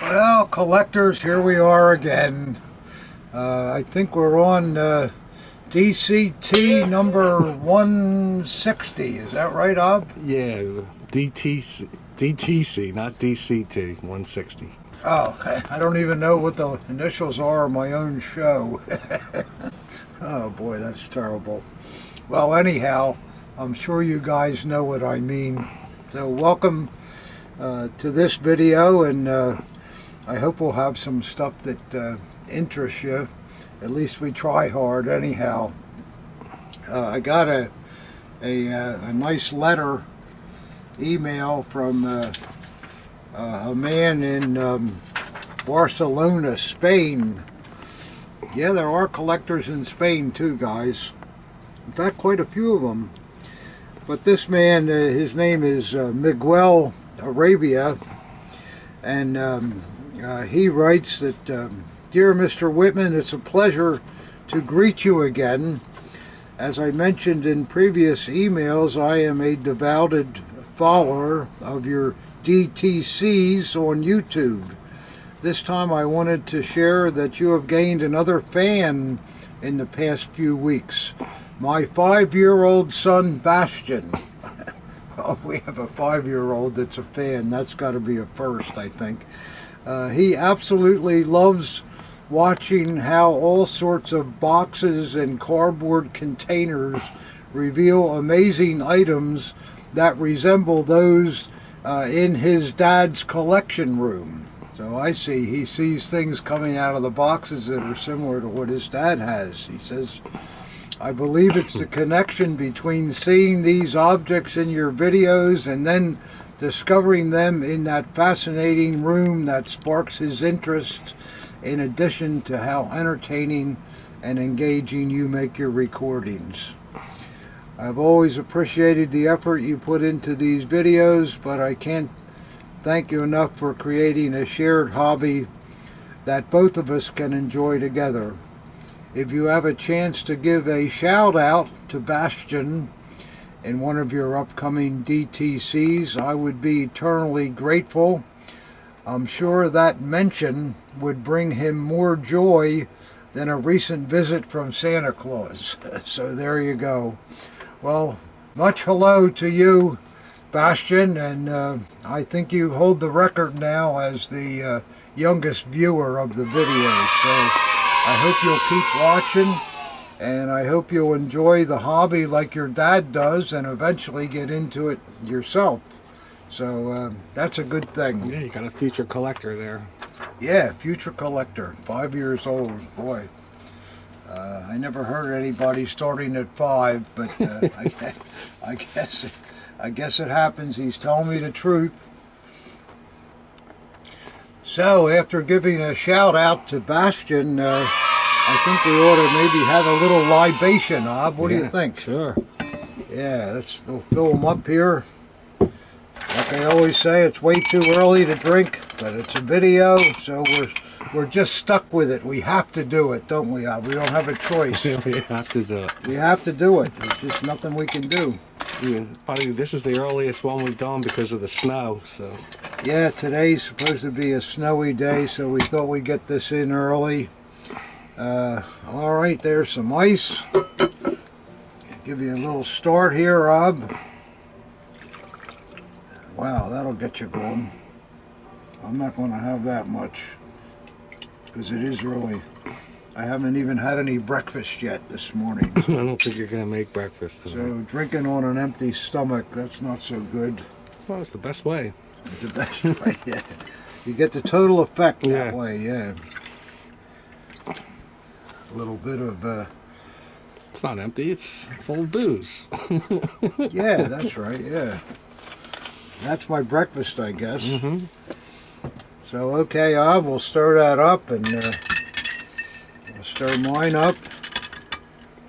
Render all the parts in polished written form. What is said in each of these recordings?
Well, collectors, here we are again. I think we're on DCT number 160. Is that right, Ob? Yeah, DTC, not DCT, 160. Oh, I don't even know what the initials are on my own show. Oh boy, that's terrible. Well, anyhow, I'm sure you guys know what I mean. So welcome to this video, and I hope we'll have some stuff that interests you. At least we try hard anyhow. I got a nice letter, email from a man in Barcelona, Spain. Yeah, there are collectors in Spain too, guys. In fact, quite a few of them. But this man, his name is Miguel Arabia, and he writes that, Dear Mr. Whitman, it's a pleasure to greet you again. As I mentioned in previous emails, I am a devoted follower of your DTCs on YouTube. This time I wanted to share that you have gained another fan in the past few weeks. My 5-year-old son, Bastian. Oh, we have a 5-year-old that's a fan. That's got to be a first, I think. He absolutely loves watching how all sorts of boxes and cardboard containers reveal amazing items that resemble those in his dad's collection room. So I see, he sees things coming out of the boxes that are similar to what his dad has. He says, I believe it's the connection between seeing these objects in your videos and then discovering them in that fascinating room that sparks his interest, in addition to how entertaining and engaging you make your recordings. I've always appreciated the effort you put into these videos, but I can't thank you enough for creating a shared hobby that both of us can enjoy together. If you have a chance to give a shout out to Bastian in one of your upcoming DTCs, I would be eternally grateful. I'm sure that mention would bring him more joy than a recent visit from Santa Claus. So there you go. Well, much hello to you, Bastian, and I think you hold the record now as the youngest viewer of the videos. So I hope you'll keep watching, and I hope you'll enjoy the hobby like your dad does and eventually get into it yourself. So that's a good thing. Yeah, you got a future collector there. Yeah, future collector, 5 years old, boy. I never heard anybody starting at 5, but I guess it happens. He's telling me the truth. So after giving a shout out to Bastian, I think we ought to maybe have a little libation, Ob. What do you think? Sure. Yeah, we'll fill them up here. Like I always say, it's way too early to drink, but it's a video, so we're just stuck with it. We have to do it, don't we, Ob? We don't have a choice. We have to do it. We have to do it. There's just nothing we can do. Yeah, probably this is the earliest one we've done because of the snow. So yeah, today's supposed to be a snowy day, so we thought we'd get this in early. All right, there's some ice. Give you a little start here, Ob. Wow, that'll get you going. I'm not going to have that much because it is early. I haven't even had any breakfast yet this morning. I don't think you're going to make breakfast today. So drinking on an empty stomach, that's not so good. Well, it's the best way. It's the best way, yeah. You get the total effect that way, yeah. A little bit of... It's not empty, it's full of booze. Yeah, that's right, yeah. That's my breakfast, I guess. Mm-hmm. So, okay, we'll stir that up, and I'll stir mine up.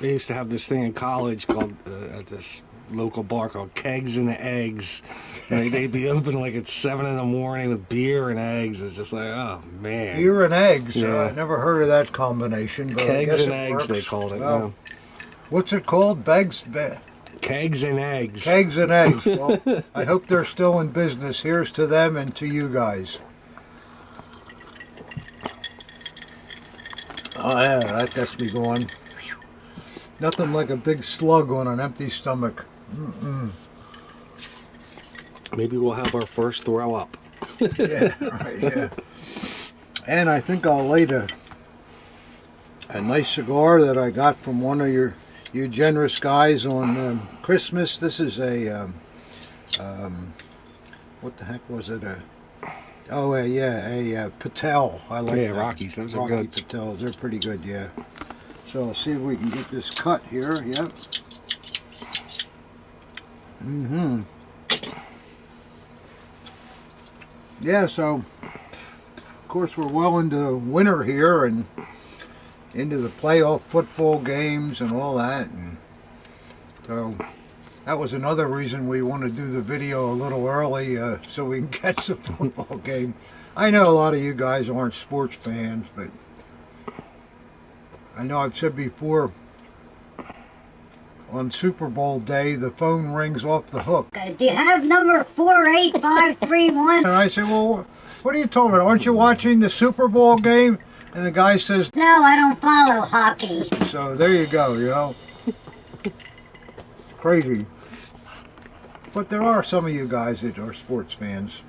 I used to have this thing in college called, at this local bar called Kegs and Eggs. And they'd be open like at 7 in the morning with beer and eggs. It's just like, oh, man. Beer and eggs? Yeah. I never heard of that combination. But Kegs and eggs, Eggs, they called it. Well, what's it called? Kegs and Eggs. Kegs and Eggs. Well, I hope they're still in business. Here's to them and to you guys. Oh yeah, that gets me going. Nothing like a big slug on an empty stomach. Maybe we'll have our first throw up. Yeah, right, yeah. And I think I'll light a nice cigar that I got from one of you generous guys on Christmas. This is a what the heck was it? A Patel. I like Yeah, that. Rockies. Those are Rocky good. Patels. They're pretty good. Yeah. So I'll see if we can get this cut here. Yep. Yeah. So of course we're well into winter here and into the playoff football games and all that, and so that was another reason we want to do the video a little early so we can catch the football game. I know a lot of you guys aren't sports fans, but I know I've said before, on Super Bowl day, the phone rings off the hook. Do you have number 48531? And I say, well, what are you talking about? Aren't you watching the Super Bowl game? And the guy says, No, I don't follow hockey. so there you go, you know. Crazy. But there are some of you guys that are sports fans.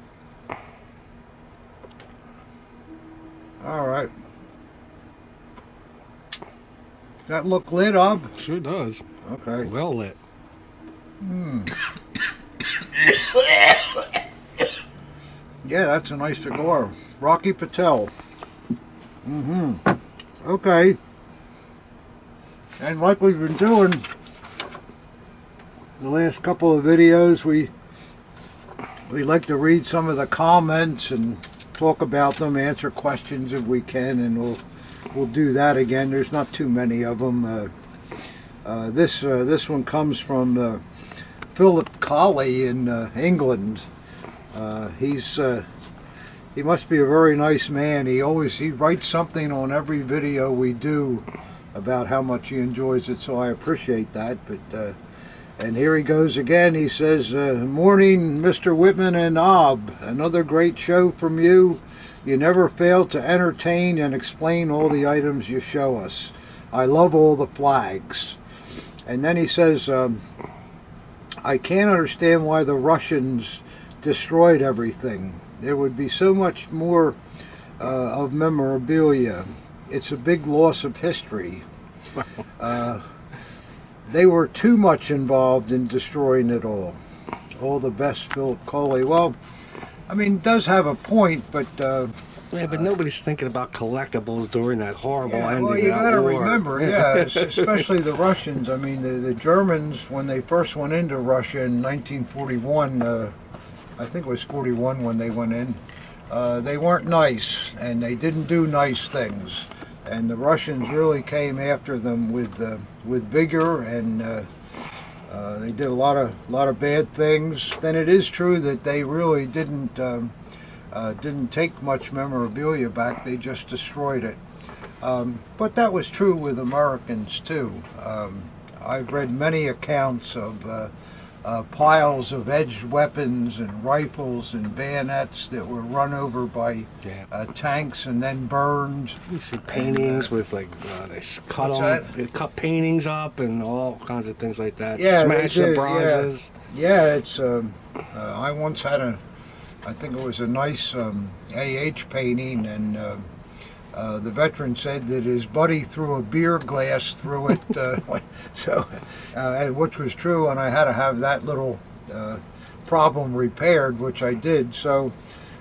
All right. That look lit up? Sure does. Okay. Well lit. Yeah, that's a nice cigar. Rocky Patel. Okay. And like we've been doing the last couple of videos, we like to read some of the comments and talk about them, answer questions if we can, and we'll do that again. There's not too many of them. This one comes from Philip Colley in England. He must be a very nice man. He writes something on every video we do about how much he enjoys it, so I appreciate that. But and here he goes again. He says, "Morning, Mr. Whitman and Ob. Another great show from you. You never fail to entertain and explain all the items you show us. I love all the flags." And then he says, "I can't understand why the Russians destroyed everything. There would be so much more of memorabilia. It's a big loss of history. They were too much involved in destroying it all. All the best, Philip Coley." Well, I mean, it does have a point, but Yeah, but nobody's thinking about collectibles during that horrible ending. well, you of got to that war. remember, especially the Russians. I mean, the Germans, when they first went into Russia in 1941, I think it was 41 when they went in, they weren't nice, and they didn't do nice things. And the Russians really came after them with vigor, and they did a lot of bad things. Then it is true that they really didn't take much memorabilia back. They just destroyed it. But that was true with Americans too. I've read many accounts of piles of edged weapons and rifles and bayonets that were run over by tanks and then burned. You see paintings with like they cut What's them, that? they cut paintings up and all kinds of things like that. Yeah, they Smash the did, bronzes. Yeah, it's. I once had I think it was a nice AH painting, and the veteran said that his buddy threw a beer glass through it, and which was true, and I had to have that little problem repaired, which I did. So,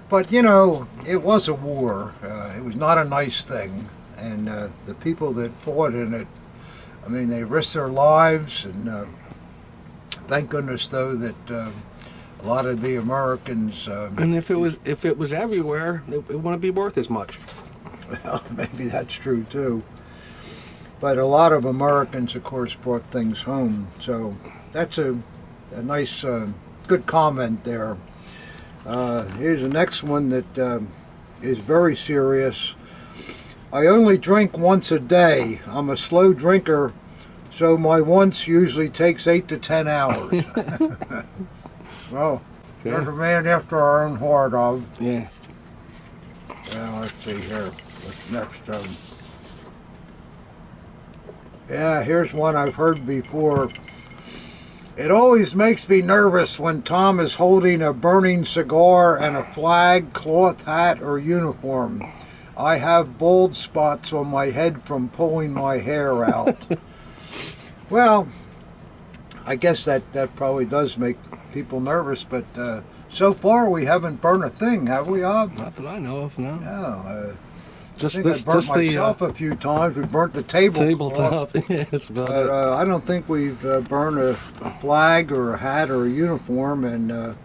but you know, it was a war. It was not a nice thing, and the people that fought in it, I mean, they risked their lives, and thank goodness though that a lot of the Americans. And if it was everywhere, it wouldn't be worth as much. Well, maybe that's true too. But a lot of Americans, of course, brought things home. So that's a nice, good comment there. Here's the next one that is very serious. "I only drink once a day. I'm a slow drinker, so my once usually takes 8 to 10 hours." Well, there's a man after our own heart, Yeah. let's see here. What's next? Yeah, here's one I've heard before. It always makes me nervous when Tom is holding a burning cigar and a flag, cloth hat, or uniform. I have bald spots on my head from pulling my hair out. Well, I guess that probably does make people nervous, but so far we haven't burned a thing, have we, Ob? Not that I know of, no. No. Just I think I burnt myself a few times. We burnt the tablecloth. Yeah, it's about But it. I don't think we've burned a flag or a hat or a uniform, and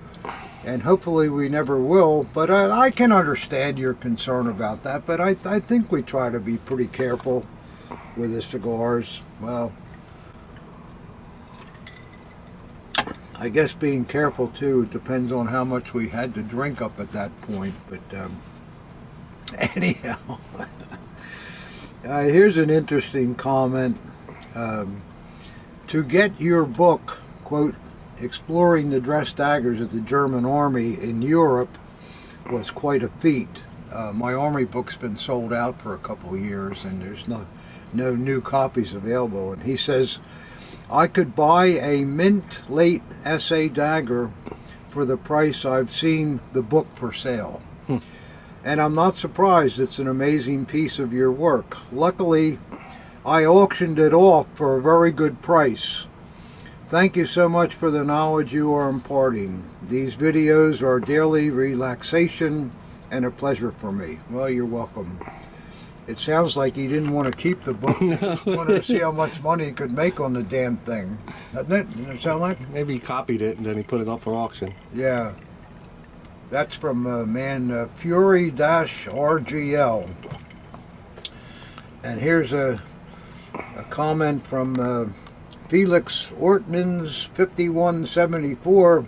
hopefully we never will. But I can understand your concern about that. But I think we try to be pretty careful with the cigars. Well, I guess being careful too depends on how much we had to drink up at that point. But anyhow, here's an interesting comment. To get your book, quote, Exploring the Dress Daggers of the German Army in Europe was quite a feat. My Army book's been sold out for a couple of years and there's no new copies available. And he says, I could buy a mint late SA dagger for the price I've seen the book for sale. And I'm not surprised. It's an amazing piece of your work. Luckily, I auctioned it off for a very good price. Thank you so much for the knowledge you are imparting. These videos are daily relaxation and a pleasure for me. Well, you're welcome. It sounds like he didn't want to keep the book. He just wanted to see how much money he could make on the damn thing. Doesn't it? Doesn't it sound like? Maybe he copied it and then he put it up for auction. Yeah. That's from Fury-RGL. And here's a comment from Felix Ortmans 5174.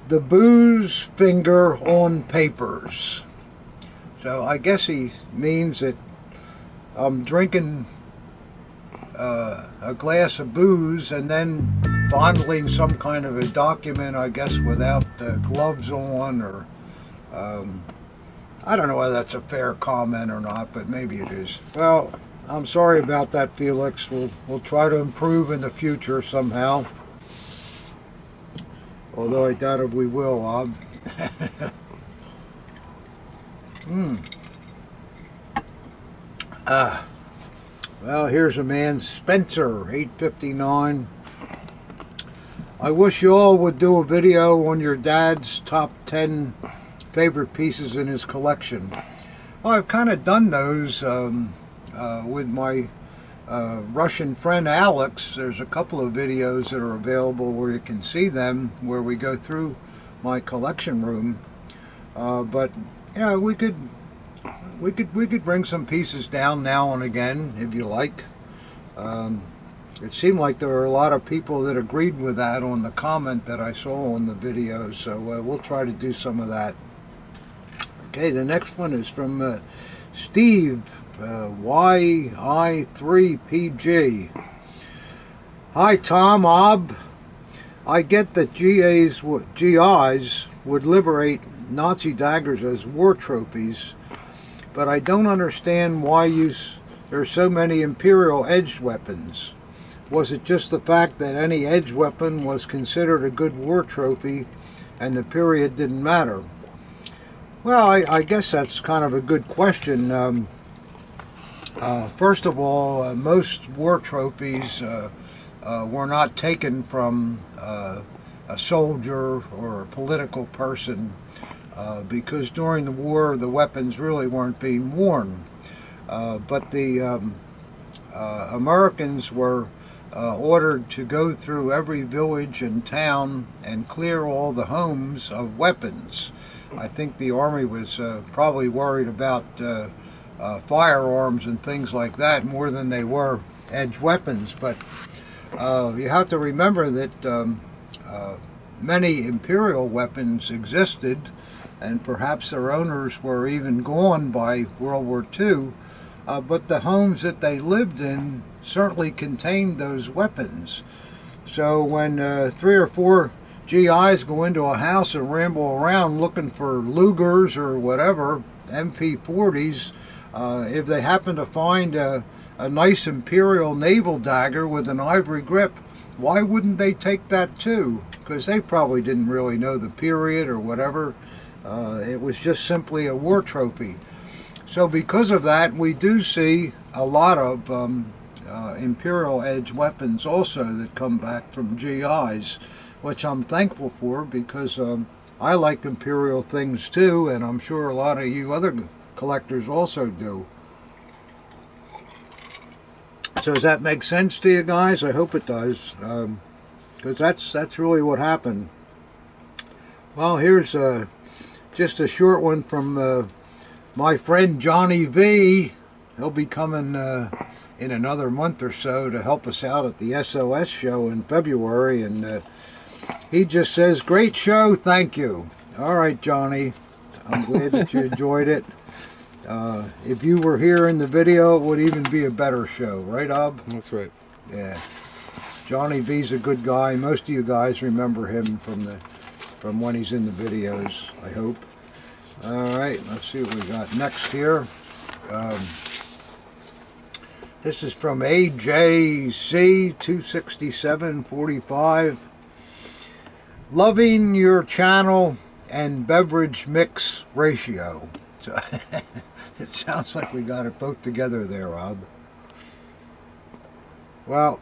The booze finger on papers. So I guess he means that I'm drinking a glass of booze and then fondling some kind of a document, I guess, without gloves on, or I don't know whether that's a fair comment or not, but maybe it is. Well, I'm sorry about that, Felix. We'll try to improve in the future somehow. Although I doubt if we will, Ob. Well, here's a man, Spencer, 859. I wish you all would do a video on your dad's top 10 favorite pieces in his collection. Well, I've kind of done those with my Russian friend Alex. There's a couple of videos that are available where you can see them, where we go through my collection room. But yeah, we could bring some pieces down now and again if you like. It seemed like there were a lot of people that agreed with that on the comment that I saw on the video, so we'll try to do some of that. Okay, the next one is from Steve, YI3PG. Hi Tom, Ob. I get that GIs would liberate Nazi daggers as war trophies, but I don't understand why there's so many Imperial edged weapons. Was it just the fact that any edged weapon was considered a good war trophy and the period didn't matter? Well, I guess that's kind of a good question. First of all, most war trophies were not taken from a soldier or a political person because during the war the weapons really weren't being worn. But the Americans were ordered to go through every village and town and clear all the homes of weapons. I think the Army was probably worried about firearms and things like that more than they were edged weapons. But you have to remember that many Imperial weapons existed, and perhaps their owners were even gone by World War II, but the homes that they lived in certainly contained those weapons. So when 3 or 4 GIs go into a house and ramble around looking for Lugers or whatever, MP40s, if they happen to find a a nice imperial naval dagger with an ivory grip. Why wouldn't they take that too? Because they probably didn't really know the period or whatever. It was just simply a war trophy. So because of that, we do see a lot of imperial edge weapons also that come back from GIs, which I'm thankful for, because I like imperial things too, and I'm sure a lot of you other collectors also do. So does that make sense to you guys? I hope it does, because that's really what happened. Well, here's just a short one from my friend Johnny V. He'll be coming in another month or so to help us out at the SOS show in February, and he just says, "Great show, thank you." All right, Johnny, I'm glad that you enjoyed it. If you were here in the video, it would even be a better show, right, Ob? That's right. Yeah. Johnny V's a good guy. Most of you guys remember him from when he's in the videos, I hope. All right, let's see what we got next here. This is from AJC 26745. Loving your channel and beverage mix ratio. So it sounds like we got it both together there, Rob. Well,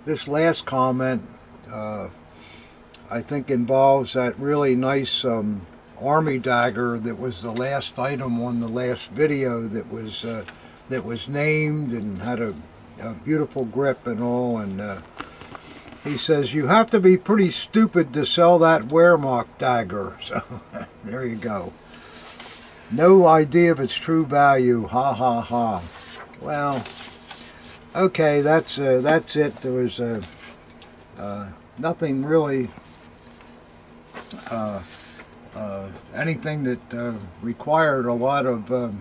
this last comment I think involves that really nice army dagger that was the last item on the last video that was named and had a beautiful grip and all, and he says you have to be pretty stupid to sell that Wehrmacht dagger. So there you go. No idea of its true value. Ha ha ha. Well, okay, that's it. There was nothing really anything that required a lot of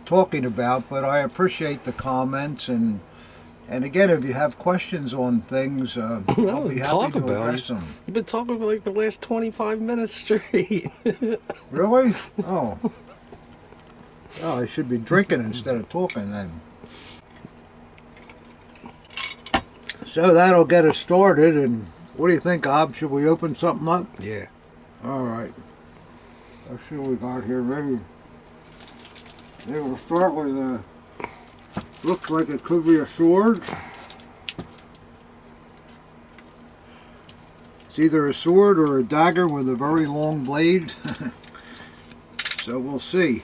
talking about, but I appreciate the comments, and again, if you have questions on things, I'll be happy to address them. You've been talking for like the last 25 minutes straight. Really? Oh, I should be drinking instead of talking then. So that'll get us started, and what do you think, Ob? Should we open something up? Yeah. All right. Let's see what we got here. Maybe we'll start with looks like it could be a sword. It's either a sword or a dagger with a very long blade. So we'll see.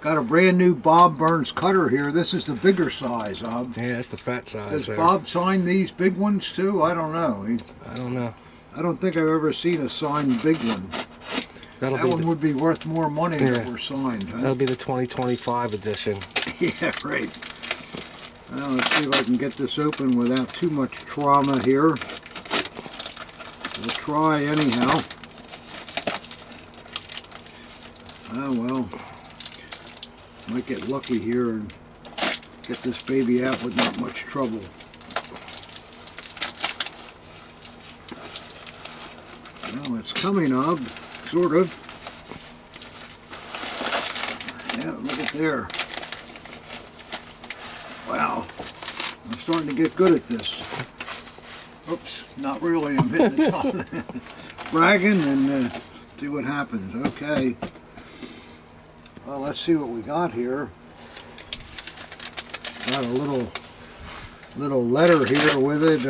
Got a brand new Bob Burns cutter here. This is the bigger size, Bob. Yeah, that's the fat size. Does there. Bob sign these big ones too? I don't know. I don't know. I don't think I've ever seen a signed big one. That one would be worth more money if it were signed. Huh? That'll be the 2025 edition. Yeah, right. Well, let's see if I can get this open without too much trauma here. We'll try anyhow. Oh well. Might get lucky here and get this baby out with not much trouble. Well, it's coming up, sort of. Yeah, look at there. Wow, I'm starting to get good at this. Oops, not really. I'm hitting the top. Bragging and see what happens. Okay. Well, let's see what we got here. Got a little letter here with it.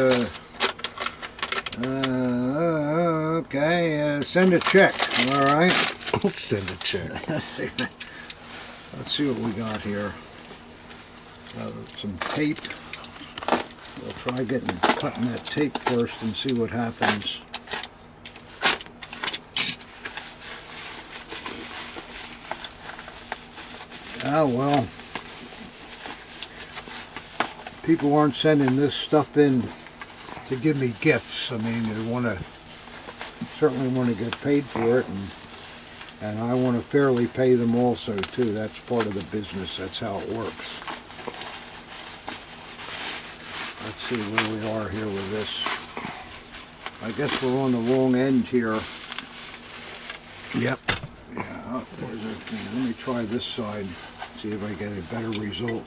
Okay, send a check. All right. Send a check. Let's see what we got here. Some tape. We'll try cutting that tape first and see what happens. Oh well. People aren't sending this stuff in to give me gifts. I mean, they certainly want to get paid for it, and I want to fairly pay them also too. That's part of the business. That's how it works. Let's see where we are here with this. I guess we're on the wrong end here. Yep. Yeah. Where's that thing? Let me try this side. See if I get a better result.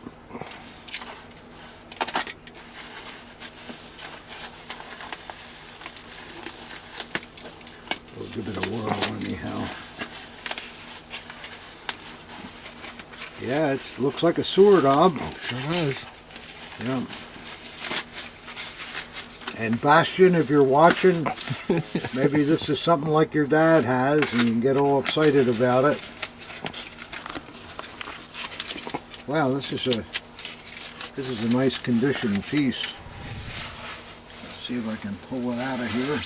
We'll give it a whirl anyhow. Yeah, it looks like a sword, Ob. Sure does. Yeah. And Bastion, if you're watching, maybe this is something like your dad has, and you can get all excited about it. Wow, this is a nice condition piece. Let's see if I can pull it out of here.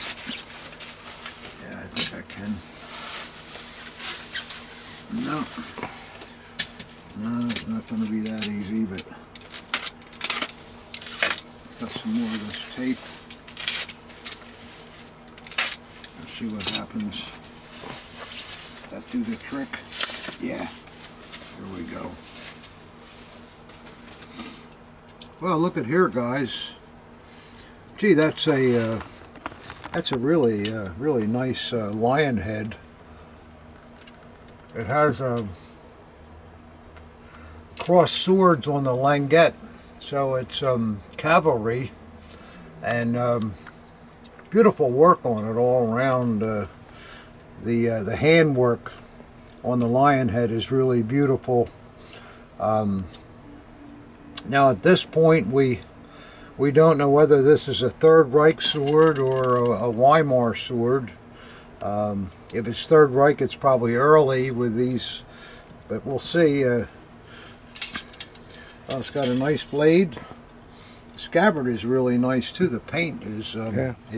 Yeah, I think I can. No. No, it's not going to be that easy, but got some more of this tape. Let's see what happens. That do the trick? Yeah. There we go. Well, look at here, guys. Gee, that's a really really nice lion head. It has crossed swords on the languette, so it's cavalry, and beautiful work on it all around. The handwork on the lion head is really beautiful. Now at this point we don't know whether this is a Third Reich sword or a Weimar sword. If it's Third Reich, it's probably early with these, but we'll see. Oh, it's got a nice blade. The scabbard is really nice too. The paint is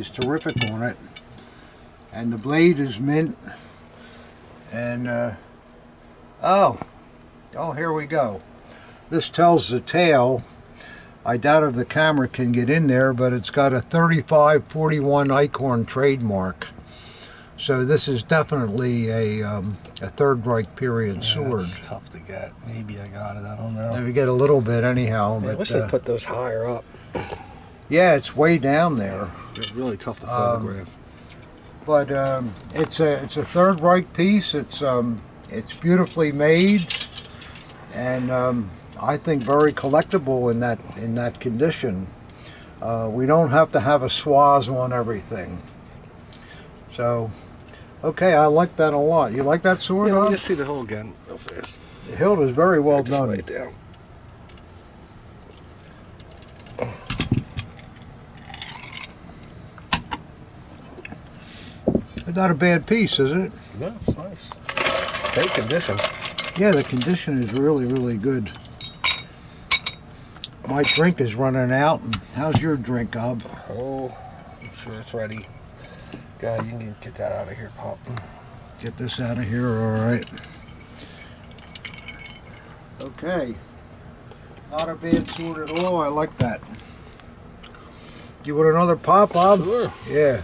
terrific on it, and the blade is mint. And oh, here we go. This tells the tale. I doubt if the camera can get in there, but it's got a 3541 Eichhorn trademark. So this is definitely a Third Reich period sword. It's tough to get. Maybe I got it. I don't know. We get a little bit anyhow. I But wish they put those higher up. yeah, it's way down there. It's really tough to photograph. But it's a Third Reich piece. It's beautifully made, and I think very collectible in that condition. We don't have to have a swaz on everything. So, okay, I like that a lot. You like that sword? Yeah, let me just see the hole again real fast. The hilt is very well Just done. lay it down. It's not a bad piece, is it? Yeah, it's nice. Great condition. Yeah, the condition is really, really good. My drink is running out. How's your drink, Ob? Oh, I'm sure it's ready. God, you can get that out of here, Pop. Get this out of here, all right. Okay. Not a bad sword at all. I like that. You want another pop, Bob? Sure. Yeah.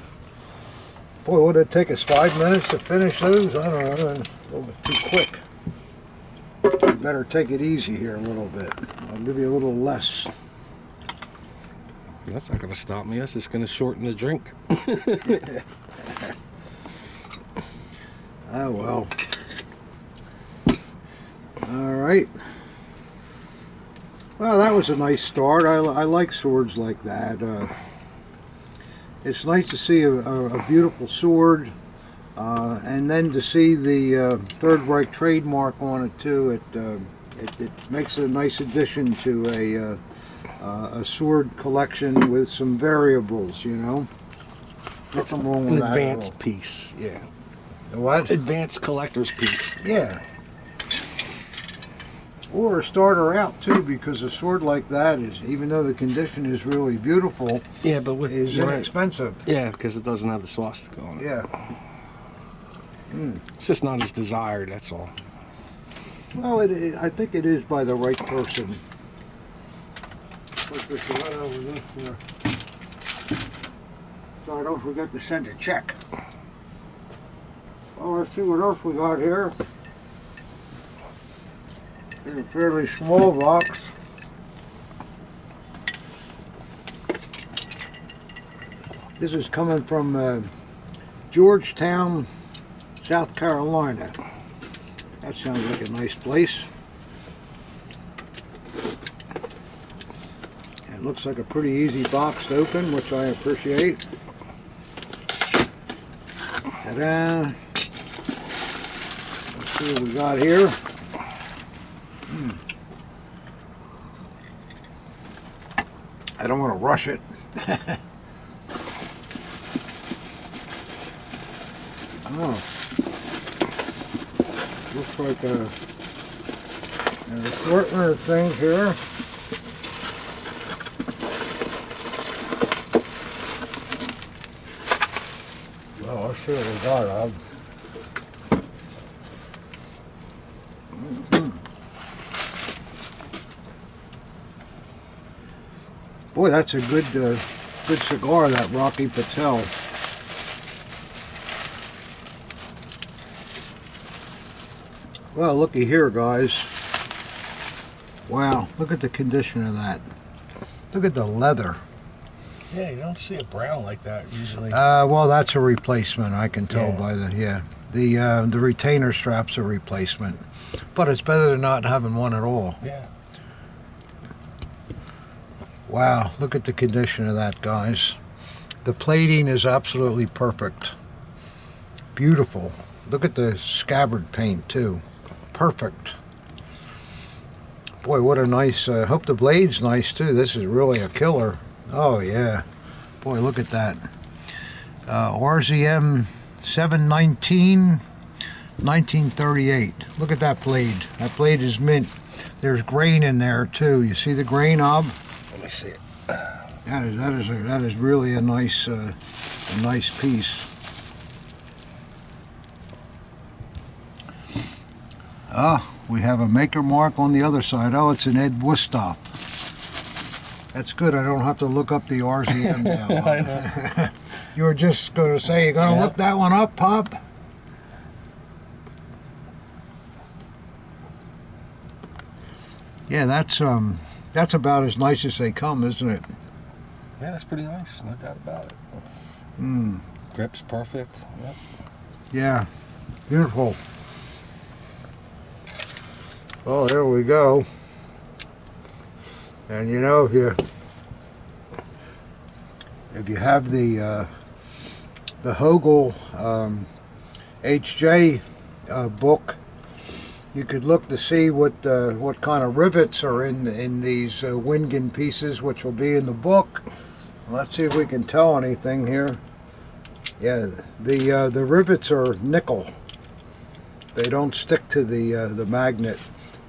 Boy, would it take us 5 minutes to finish those? I don't know. A little bit too quick. You better take it easy here a little bit. I'll give you a little less. That's not going to stop me. That's just going to shorten the drink. Oh, well. All right. Well, that was a nice start. I like swords like that. It's nice to see a beautiful sword, and then to see the Third Reich trademark on it too. It makes it a nice addition to a sword collection with some variables, you know. Nothing wrong with An that. advanced piece, yeah. What? Advanced collector's piece. Yeah. Or a starter out too, because a sword like that is, even though the condition is really beautiful, Yeah, but with is inexpensive. Yeah, because it doesn't have the swastika on it. Yeah. It's just not as desired, that's all. Well, I think it is by the right person. Put this right over this here, so I don't forget to send a check. Well, let's see what else we got here. It's a fairly small box. This is coming from Georgetown, South Carolina. That sounds like a nice place. It looks like a pretty easy box to open, which I appreciate. Ta-da! Let's see what we got here. I don't want to rush it. Oh, looks like an assortment of things here. Well, let's see what we got of. Boy, that's a good cigar, that Rocky Patel. Well, looky here, guys. Wow, look at the condition of that. Look at the leather. Yeah, you don't see a brown like that usually. Well, that's a replacement. I can tell Yeah. by the retainer strap's a replacement, but it's better than not having one at all. Yeah. Wow, look at the condition of that, guys. The plating is absolutely perfect. Beautiful. Look at the scabbard paint too. Perfect. Boy, what a nice, hope the blade's nice too. This is really a killer. Oh yeah. Boy, look at that. RZM 719, 1938. Look at that blade. That blade is mint. There's grain in there too. You see the grain, Ob? Let me see it. That is really a nice piece. We have a maker mark on the other side. Oh, it's an Ed Wusthoff. That's good. I don't have to look up the RZM now. I know. You were just going to say you're going to look that one up, Pop? Yeah, that's about as nice as they come, isn't it? Yeah, that's pretty nice. No doubt about it. Grip's perfect. Yep. Yeah, beautiful. Well, there we go. And you know, if you have the Hogel HJ book, you could look to see what kind of rivets are in these Wingen pieces, which will be in the book. Let's see if we can tell anything here. Yeah, the rivets are nickel. They don't stick to the magnet,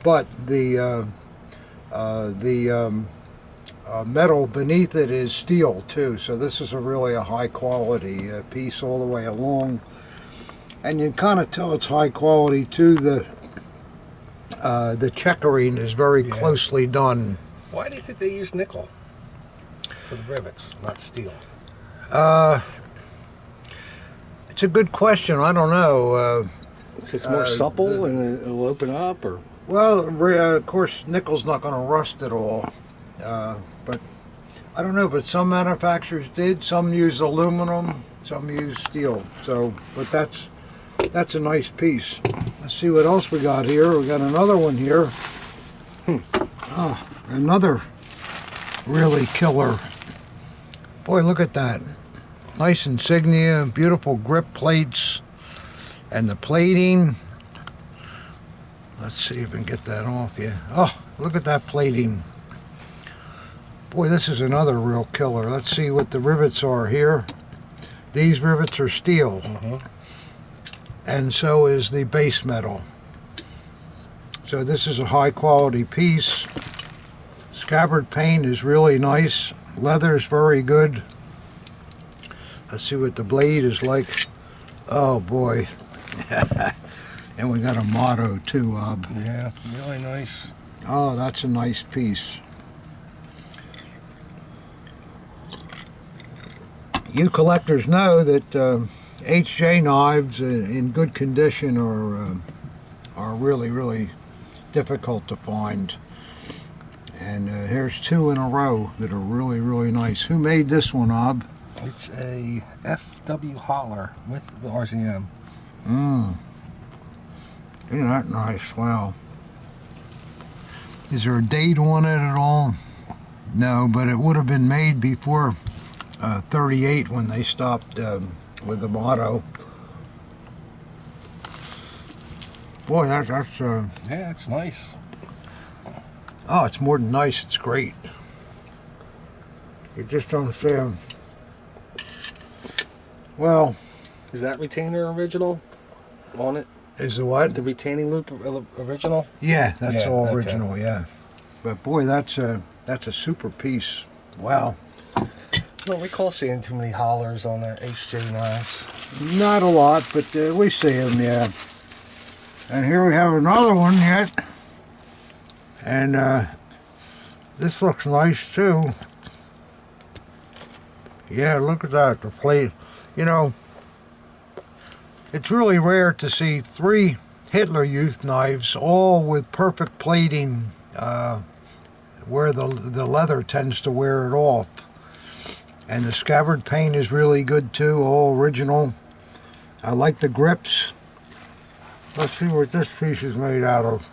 but the metal beneath it is steel too. So this is really a high quality piece all the way along, and you kind of tell it's high quality too. The checkering is very closely done. Why do you think they use nickel for the rivets, not steel? It's a good question. I don't know. It's more supple and it'll open up, or? Well, of course, nickel's not going to rust at all. But I don't know. But some manufacturers did. Some use aluminum. Some use steel. So, but that's a nice piece. Let's see what else we got here. We got another one here. Oh, another really killer. Boy, look at that. Nice insignia, beautiful grip plates, and the plating. Let's see if we can get that off you. Oh, look at that plating. Boy, this is another real killer. Let's see what the rivets are here. These rivets are steel. And so is the base metal. So this is a high quality piece. Scabbard paint is really nice. Leather is very good. Let's see what the blade is like. Oh boy. And we got a motto too, Ob. Yeah, really nice. Oh, that's a nice piece. You collectors know that HJ knives in good condition are really, really difficult to find. And here's two in a row that are really, really nice. Who made this one, Ob? It's a FW Holler with the RZM. Isn't that nice? Wow. Is there a date on it at all? No, but it would have been made before 38 when they stopped with the motto. Boy, that's Yeah, it's nice. oh, it's more than nice. It's great. You just don't see 'em. Well, Is that retainer original on it? is the what? The retaining loop original? Yeah, that's Yeah, all okay. original. Yeah, but boy, that's a super piece. Wow. I don't recall seeing too many hollers on the HJ knives. Not a lot, but we see them, yeah. And here we have another one yet. And this looks nice too. Yeah, look at that, the plate. You know, it's really rare to see 3 Hitler Youth knives, all with perfect plating, where the leather tends to wear it off. And the scabbard paint is really good too, all original. I like the grips. Let's see what this piece is made out of.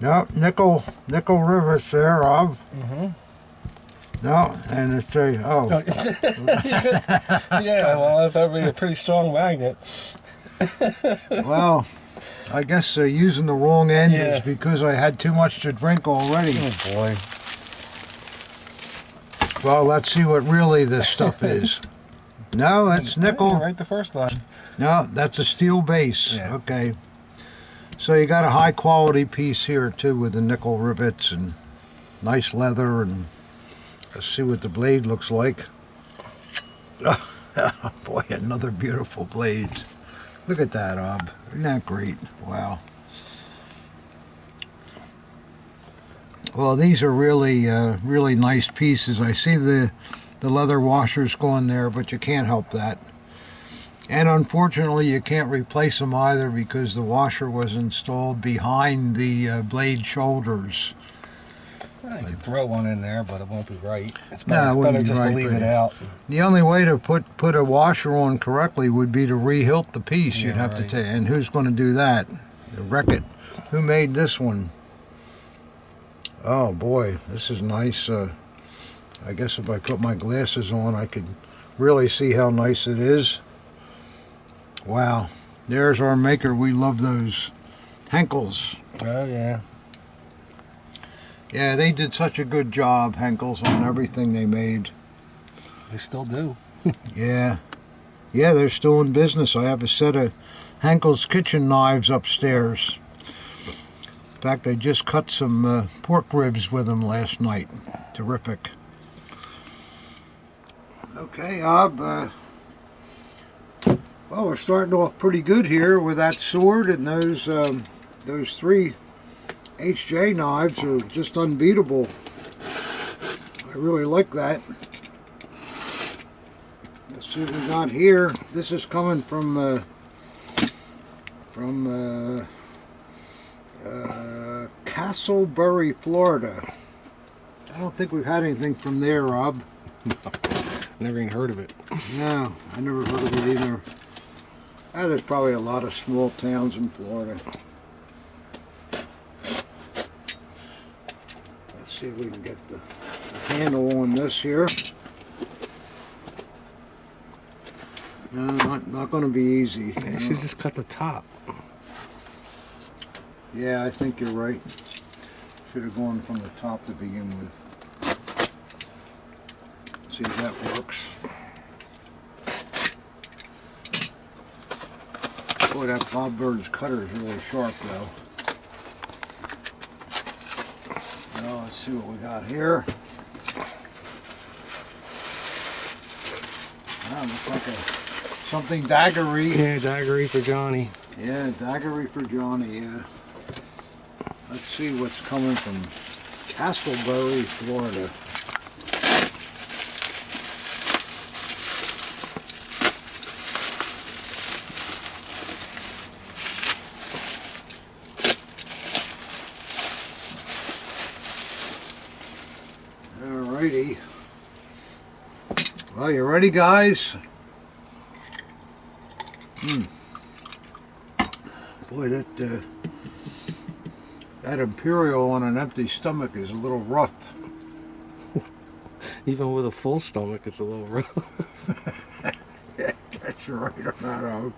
Nope, nickel rivets there, Rob. Mm-hmm. No, and it's a, oh. Yeah, well, that would be a pretty strong magnet. Well, I guess using the wrong end Yeah. is because I had too much to drink already. Oh, boy. Well, let's see what really this stuff is. No, that's nickel. Yeah, right the first time. No, that's a steel base. Yeah. Okay. So you got a high quality piece here too with the nickel rivets and nice leather, and let's see what the blade looks like. Oh, boy, another beautiful blade. Look at that, Ob. Isn't that great? Wow. Well, these are really, really nice pieces. I see the leather washers going there, but you can't help that. And unfortunately, you can't replace them either because the washer was installed behind the blade shoulders. I could throw one in there, but it won't be right. It's No, better, it wouldn't be just right, to leave but it out. The only way to put a washer on correctly would be to re-hilt the piece. Yeah, You'd have to right. take, and who's going to do that? Wreck it. Who made this one? Oh boy, this is nice. I guess if I put my glasses on, I could really see how nice it is. Wow, there's our maker. We love those Henkel's. Oh, yeah. Yeah, they did such a good job, Henkel's, on everything they made. They still do. Yeah. Yeah, they're still in business. I have a set of Henkel's kitchen knives upstairs. In fact, I just cut some pork ribs with them last night. Terrific. Okay, Ob. Well, we're starting off pretty good here with that sword, and those 3 HJ knives are just unbeatable. I really like that. Let's see what we got here. This is coming from Castleberry, Florida. I don't think we've had anything from there, Rob. Never even heard of it. No, I never heard of it either. There's probably a lot of small towns in Florida. Let's see if we can get the handle on this here. No, not going to be easy. Yeah, you should just cut the top. Yeah, I think you're right. Should have gone from the top to begin with. See if that works. Boy, that Bob Bird's cutter is really sharp, though. Now, let's see what we got here. Looks like something daggery. Yeah, daggery for Johnny. Yeah, daggery for Johnny, yeah. Let's see what's coming from Castleberry, Florida. Alrighty. Well, you ready, guys? Boy, that Imperial on an empty stomach is a little rough. Even with a full stomach, it's a little rough. Yeah, that's right on that out.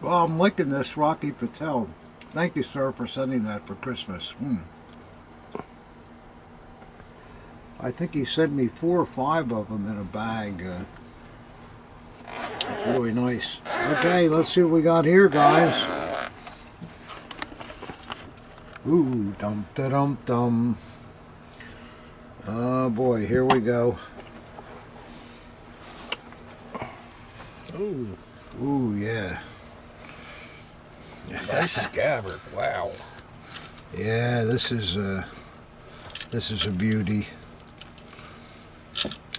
Well, I'm liking this Rocky Patel. Thank you, sir, for sending that for Christmas. I think he sent me 4 or 5 of them in a bag. It's really nice. Okay, let's see what we got here, guys. Ooh, dum-da-dum-dum. Oh boy, here we go. Ooh, Ooh, yeah. nice scabbard. Wow. Yeah, this is a beauty.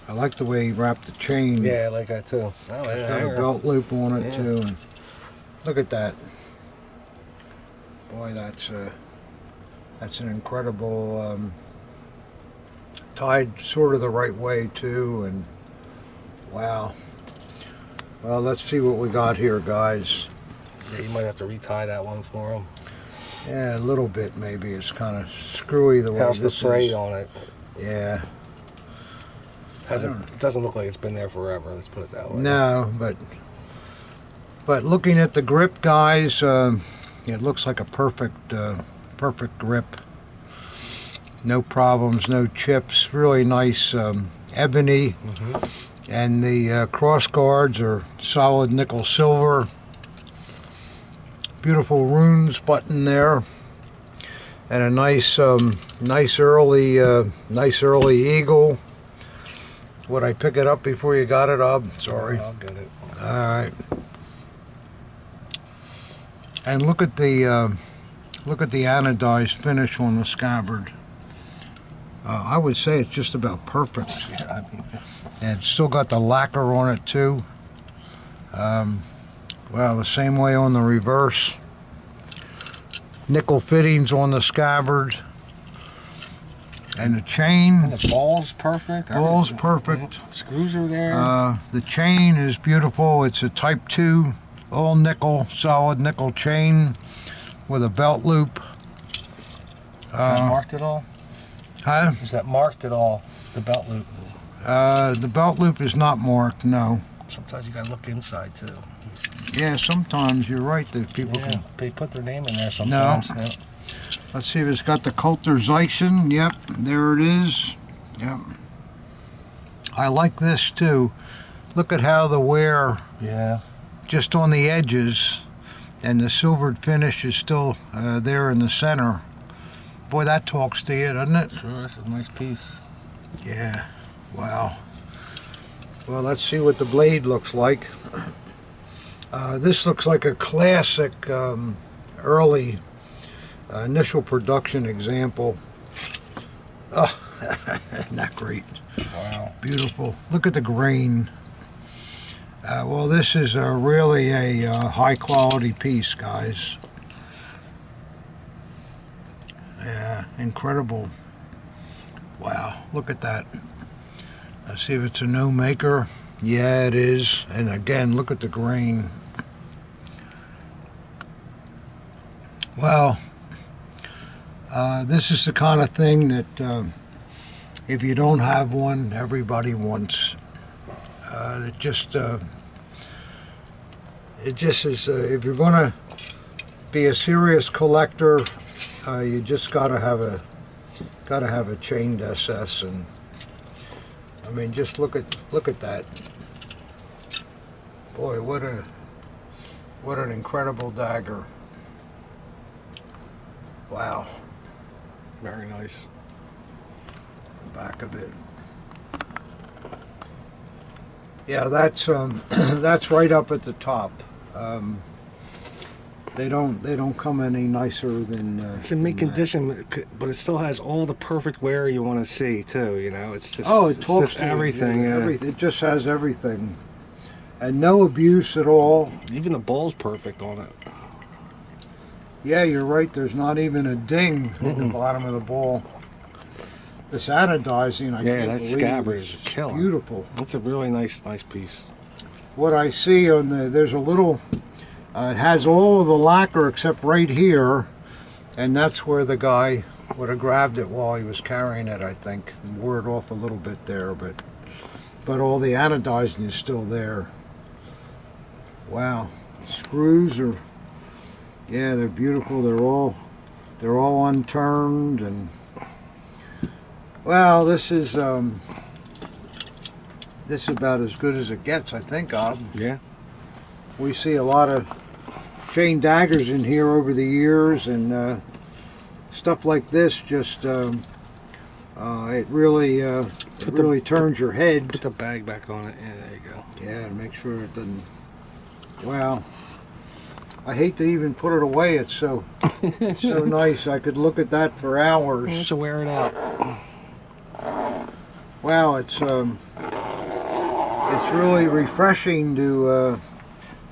I like the way he wrapped the chain. Yeah, I like that too. Oh, yeah, Got a belt loop on it Yeah. too. And look at that. Boy, that's an incredible. Tied sort of the right way too, and wow. Well, let's see what we got here, guys. Yeah, you might have to retie that one for him. Yeah, a little bit maybe. It's kind of screwy the way How's the this freight is. on it? Yeah. It doesn't look like it's been there forever. Let's put it that way. No, but looking at the grip, guys, it looks like a perfect grip. No problems, no chips. Really nice ebony, and the cross guards are solid nickel silver. Beautiful runes button there, and a nice early eagle. Would I pick it up before you got it, Ob? Sorry. I'll get it. All right. And look at the anodized finish on the scabbard. I would say it's just about perfect. Yeah, I mean, And it's still got the lacquer on it too. Well, the same way on the reverse. Nickel fittings on the scabbard. And the chain. and the ball's perfect. Ball's everything. perfect. Yeah, screws are there. The chain is beautiful. It's a Type 2 all nickel, solid nickel chain with a belt loop. Is that marked at all? Huh? Is that marked at all? The belt loop. The belt loop is not marked, no. Sometimes you gotta look inside too. Yeah, sometimes you're right that people Yeah, can. they put their name in there sometimes. No. Yeah. Let's see if it's got the Coulter Zeichen. Yep, there it is. Yep. I like this too. Look at how the wear Yeah. just on the edges and the silvered finish is still there in the center. Boy, that talks to you, doesn't it? Sure, that's a nice piece. Yeah. Wow. Well, let's see what the blade looks like. This looks like a classic early initial production example. Oh, not great. Wow. Beautiful. Look at the grain. Well, this is really a high quality piece, guys. Yeah, incredible. Wow, look at that. Let's see if it's a no maker. Yeah, it is. And again, look at the grain. Well, this is the kind of thing that if you don't have one, everybody wants. It just is. If you're going to be a serious collector, you just gotta have a chained SS, and I mean, just look at that. Boy, what an incredible dagger. Wow. Very nice. The back of it. Yeah, that's that's right up at the top. They don't come any nicer than. It's in mint than that. condition, but it still has all the perfect wear you want to see too. You know, it's just Oh, it it's talks just to you. everything. Yeah. Everything. It just has everything, and no abuse at all. Even the ball's perfect on it. Yeah, you're right. There's not even a ding at the bottom of the ball. This anodizing, I Yeah, can't that believe. scabbard It's is a killer. beautiful. It's a really nice piece. What I see on there's a little. It has all of the lacquer except right here, and that's where the guy would have grabbed it while he was carrying it, I think, and wore it off a little bit there, but all the anodizing is still there. Wow, screws are, yeah, they're beautiful. They're all unturned, and well, this is about as good as it gets, I think, Ob. Yeah. We see a lot of chain daggers in here over the years, and stuff like this just it really turns your head. Put the bag back on it. Yeah, there you go. Yeah, make sure it doesn't. Wow, I hate to even put it away. It's so nice. I could look at that for hours. You should wear it out. Wow, it's really refreshing to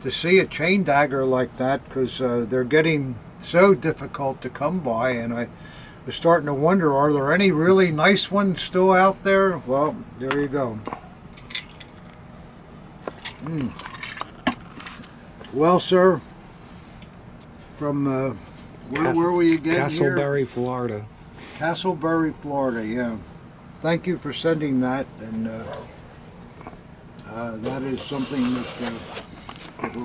see a chain dagger like that, because they're getting so difficult to come by, and I was starting to wonder, are there any really nice ones still out there? Well, there you go. Well, sir, from where were you again? Castleberry, Florida. Castleberry, Florida, yeah. Thank you for sending that, and that is something that we're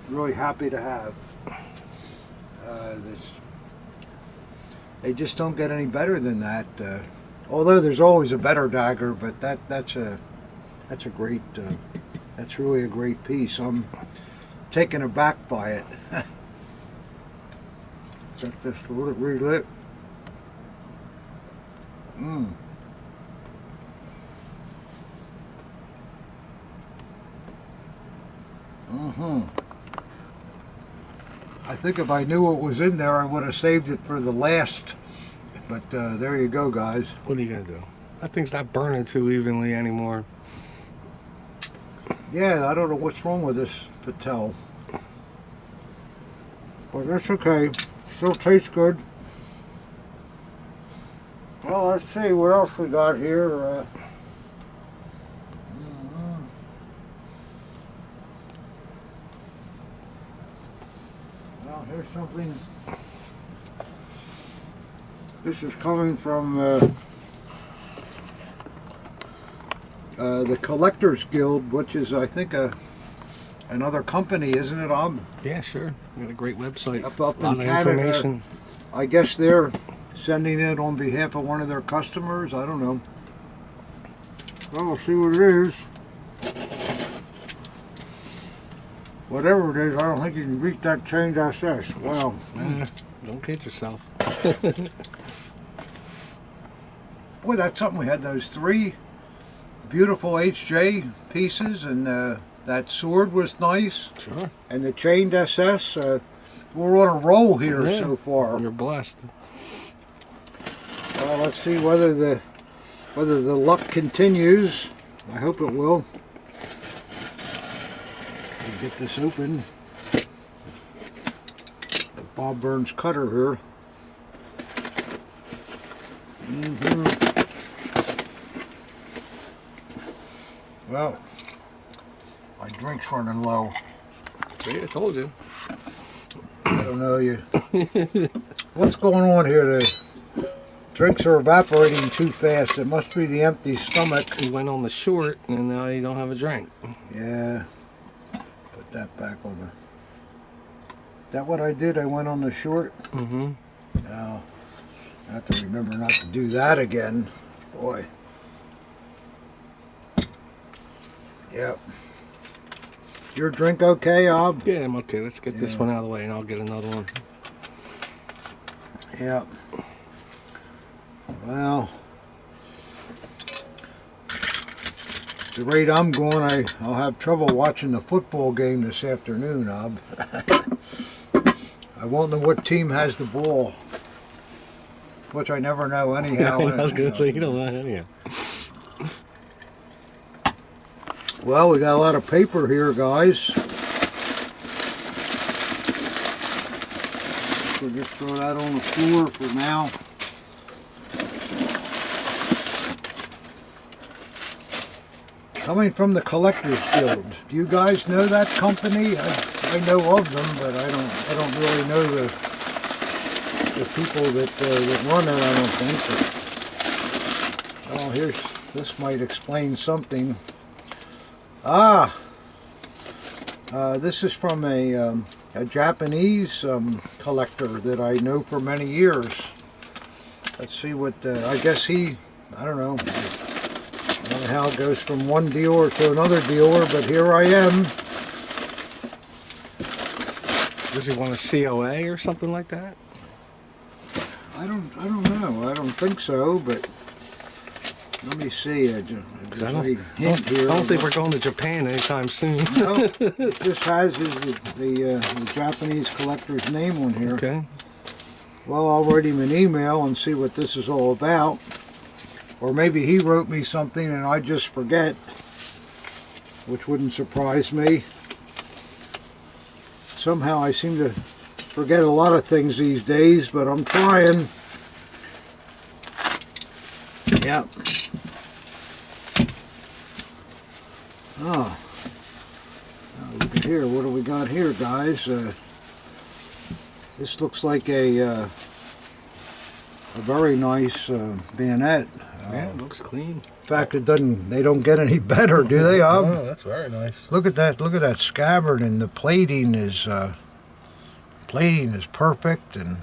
really happy to have. They just don't get any better than that. Although there's always a better dagger, but that's really a great piece. I'm taken aback by it. Is that just relit? I think if I knew what was in there, I would have saved it for the last. But there you go, guys. What are you gonna do? That thing's not burning too evenly anymore. Yeah, I don't know what's wrong with this Patel. But that's okay. Still tastes good. Well, let's see what else we got here. Well, here's something. This is coming from the Collectors Guild, which is, I think, another company, isn't it, Ob? Yeah, sure. We got a great website. Up a lot in of Canada. information. I guess they're sending it on behalf of one of their customers. I don't know. Well, we'll see what it is. Whatever it is, I don't think you can beat that change SS. Wow. Don't kid yourself. Boy, that's something. We had those 3 beautiful HJ pieces, and that sword was nice. Sure. And the chained SS. We're on a roll here so far. You're blessed. Well, let's see whether the luck continues. I hope it will. Let me get this open. The Bob Burns cutter here. Well, my drink's running low. See, I told you. I don't know you. What's going on here? The drinks are evaporating too fast. It must be the empty stomach. You went on the short, and now you don't have a drink. Yeah. Put that back on the. Is that what I did? I went on the short. Mm-hmm. Now I have to remember not to do that again. Boy. Yep. Your drink okay, Ob? Yeah, I'm okay. Let's get this one out of the way, and I'll get another one. Yep. Well, the rate I'm going, I'll have trouble watching the football game this afternoon, Ob. I won't know what team has the ball, which I never know anyhow. I was going to say, you don't know anyhow. Well, we got a lot of paper here, guys. We'll just throw that on the floor for now. Coming from the Collectors Guild. Do you guys know that company? I know of them, but I don't really know the people that run it, I don't think. But, oh, this might explain something. This is from a Japanese collector that I know for many years. Let's see what, I guess I don't know how it goes from one dealer to another dealer, but here I am. Does he want a COA or something like that? I don't know. I don't think so, but let me see. I don't think we're going to Japan anytime soon. No, it just has the Japanese collector's name on here. Okay. Well, I'll write him an email and see what this is all about. Or maybe he wrote me something and I just forget, which wouldn't surprise me. Somehow I seem to forget a lot of things these days, but I'm trying. Yep. Oh. Now look at here. What do we got here, guys? This looks like a very nice bayonet. Yeah, it looks clean. In fact, they don't get any better, do they? Oh, that's very nice. Look at that scabbard, and the plating is perfect, and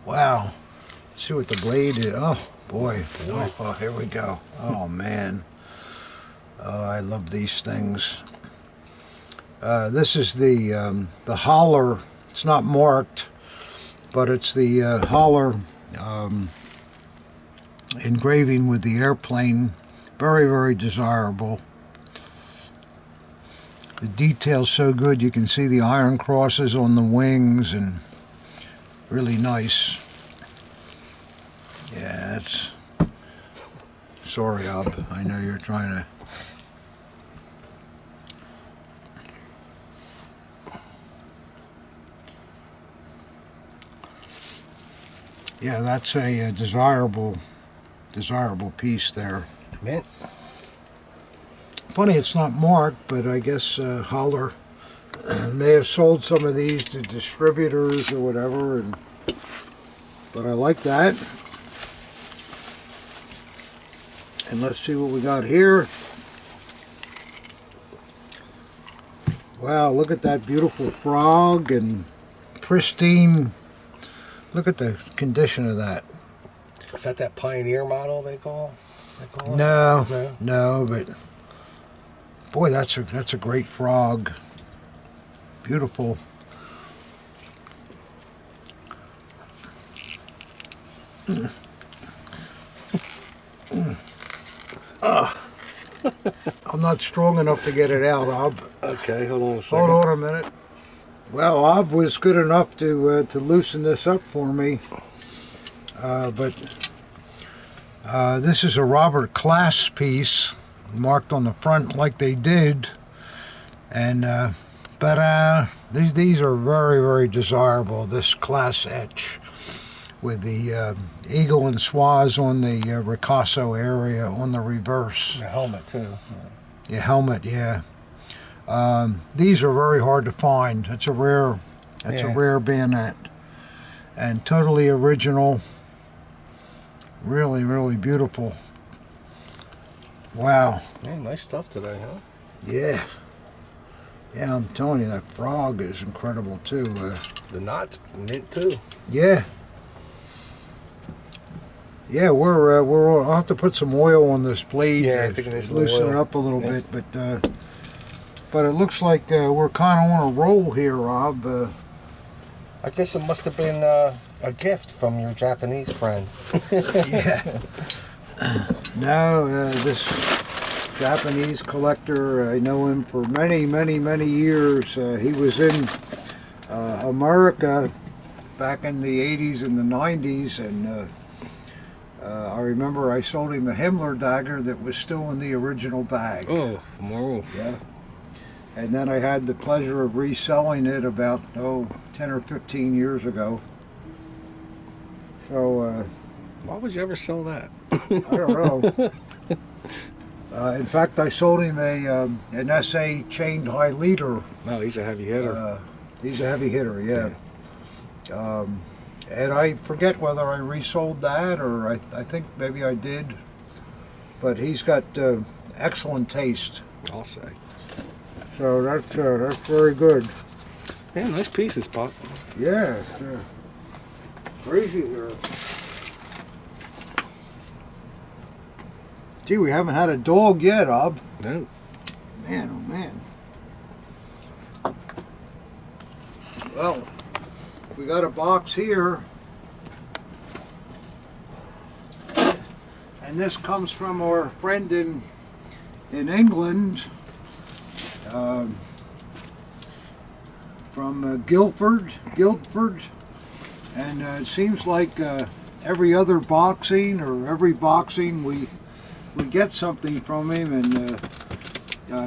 wow. Let's see what the blade is. Oh boy. Oh, here we go. Oh man. Oh, I love these things. This is the holler. It's not marked, but it's the holler engraving with the airplane. Very, very desirable. The detail's so good. You can see the iron crosses on the wings, and really nice. Yeah, it's... Sorry, Ob. I know you're trying to... Yeah, that's a desirable piece there. Mint. Funny it's not marked, but I guess Holler may have sold some of these to distributors or whatever, but I like that. And let's see what we got here. Wow, look at that beautiful frog and pristine. Look at the condition of that. Is that Pioneer model they call it? No, but boy, that's a great frog. Beautiful. I'm not strong enough to get it out, Ob. Okay, hold on a second. Hold on a minute. Well, Ob was good enough to loosen this up for me, but this is a Robert Class piece, marked on the front like they did, and but these are very, very desirable. This Class etch with the eagle and swaz on the ricasso area on the reverse. The helmet too. Yeah, helmet, yeah. These are very hard to find. It's a rare bayonet, and totally original. Really, really beautiful. Wow. Yeah, nice stuff today, huh? Yeah. Yeah, I'm telling you, that frog is incredible too. The knot's mint too. Yeah. Yeah, I'll have to put some oil on this blade. Yeah, I think it needs loosen it up a little bit, but it looks like we're kind of on a roll here, Rob. I guess it must have been a gift from your Japanese friend. Yeah. No, this Japanese collector, I know him for many, many, many years. He was in America back in the 80s and the 90s, and I remember I sold him a Himmler dagger that was still in the original bag. Oh, more. Yeah. And then I had the pleasure of reselling it about 10 or 15 years ago. So why would you ever sell that? I don't know. In fact, I sold him an SA chained high leader. No, he's a heavy hitter. He's a heavy hitter, yeah. And I forget whether I resold that or I think maybe I did. But he's got excellent taste. I'll say. So that's very good. Yeah, nice pieces, Pop. Yeah, crazy here. Gee, we haven't had a dog yet, Ob. No. Man, oh man. Well, we got a box here. And this comes from our friend in England. From Guildford, and it seems like every other boxing or every boxing we get something from him, and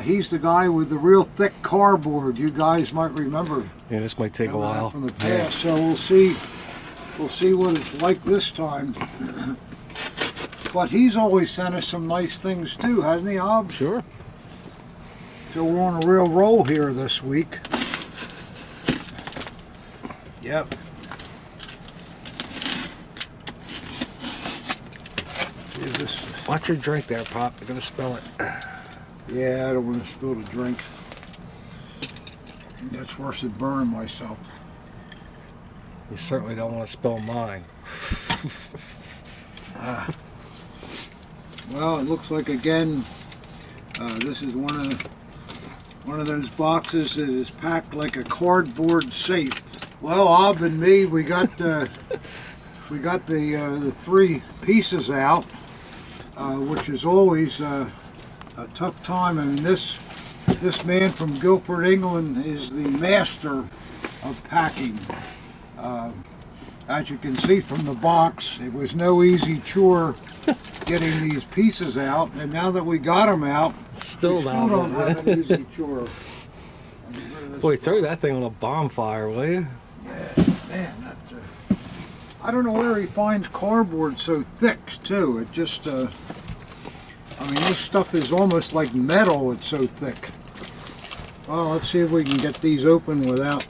he's the guy with the real thick cardboard. You guys might remember. Yeah, this might take a while from the past. So we'll see what it's like this time. But he's always sent us some nice things too, hasn't he, Ob? Sure. So we're on a real roll here this week. Yep. Watch your drink there, Pop. You're gonna spill it. Yeah, I don't want to spill the drink. That's worse than burning myself. You certainly don't want to spill mine. Well, it looks like again, this is one of those boxes that is packed like a cardboard safe. Well, Ob and me, we got the 3 pieces out, which is always a tough time. I mean, this man from Guildford, England, is the master of packing. As you can see from the box, it was no easy chore getting these pieces out, and now that we got them out, Still we still don't have an easy chore. Boy, throw that thing on a bonfire, will you? Yeah, man, I don't know where he finds cardboard so thick, too. It just, I mean, this stuff is almost like metal, it's so thick. Well, let's see if we can get these open without...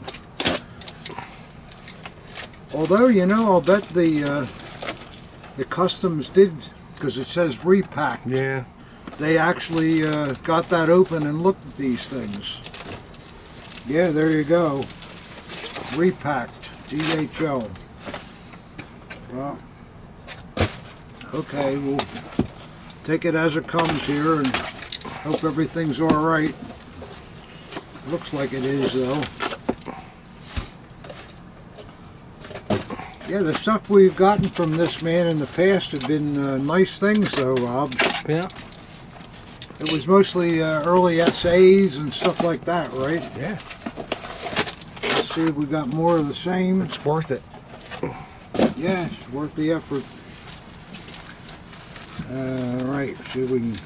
Although, you know, I'll bet the customs did, because it says repacked. Yeah. They actually got that open and looked at these things. Yeah, there you go. Repacked, DHL. Well, okay, we'll take it as it comes here and hope everything's all right. Looks like it is, though. Yeah, the stuff we've gotten from this man in the past have been nice things, though, Rob. Yeah. It was mostly early essays and stuff like that, right? Yeah. Let's see if we got more of the same. It's worth it. Yeah, it's worth the effort. Right, see if we can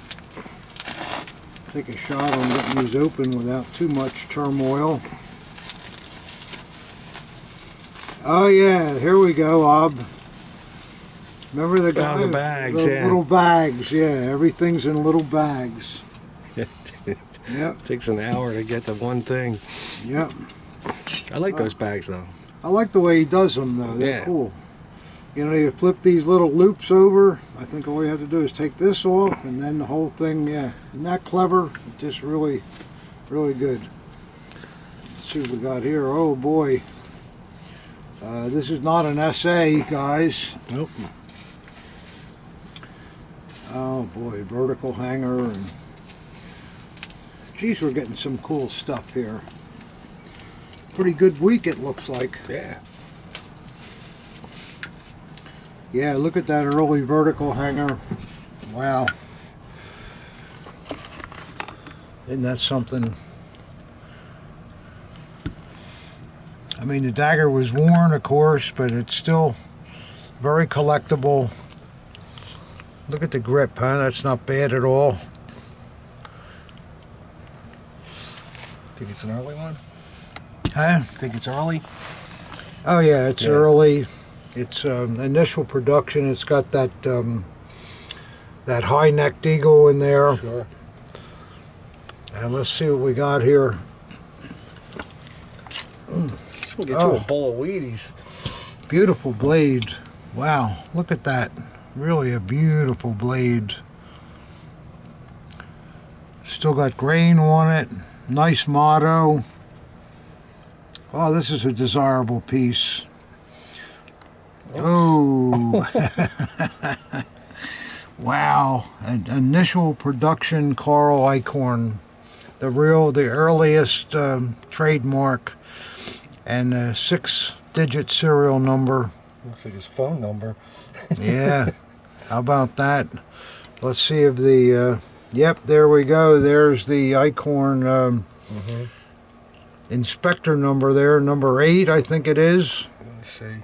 take a shot on getting these open without too much turmoil. Oh yeah, here we go, Ob. Remember the guy? The bags, the yeah. little bags, yeah. Everything's in little bags. Yep. Takes an hour to get to one thing. Yep. I like those bags, though. I like the way he does them, though. They're Yeah. cool. You know, you flip these little loops over. I think all you have to do is take this off, and then the whole thing, yeah. Isn't that clever? Just really, really good. Let's see what we got here. Oh, boy. This is not an essay, guys. Nope. Oh, boy. Vertical hanger. And geez, we're getting some cool stuff here. Pretty good week, it looks like. Yeah. Yeah, look at that early vertical hanger. Wow. Isn't that something? I mean, the dagger was worn, of course, but it's still very collectible. Look at the grip, huh? That's not bad at all. Think it's an early one? Huh? Think it's early? Oh yeah, it's early. It's initial production. It's got that that high-necked eagle in there. Sure. And let's see what we got here. We'll get you a bowl of Wheaties. Beautiful blade. Wow, look at that. Really a beautiful blade. Still got grain on it. Nice motto. Oh, this is a desirable piece. Oh. Wow. An initial production Carl Eichhorn. The earliest trademark. And a 6-digit serial number. Looks like his phone number. Yeah. How about that? Let's see if the... yep, there we go. There's the Eichhorn inspector number there. Number 8, I think it is. Let me see.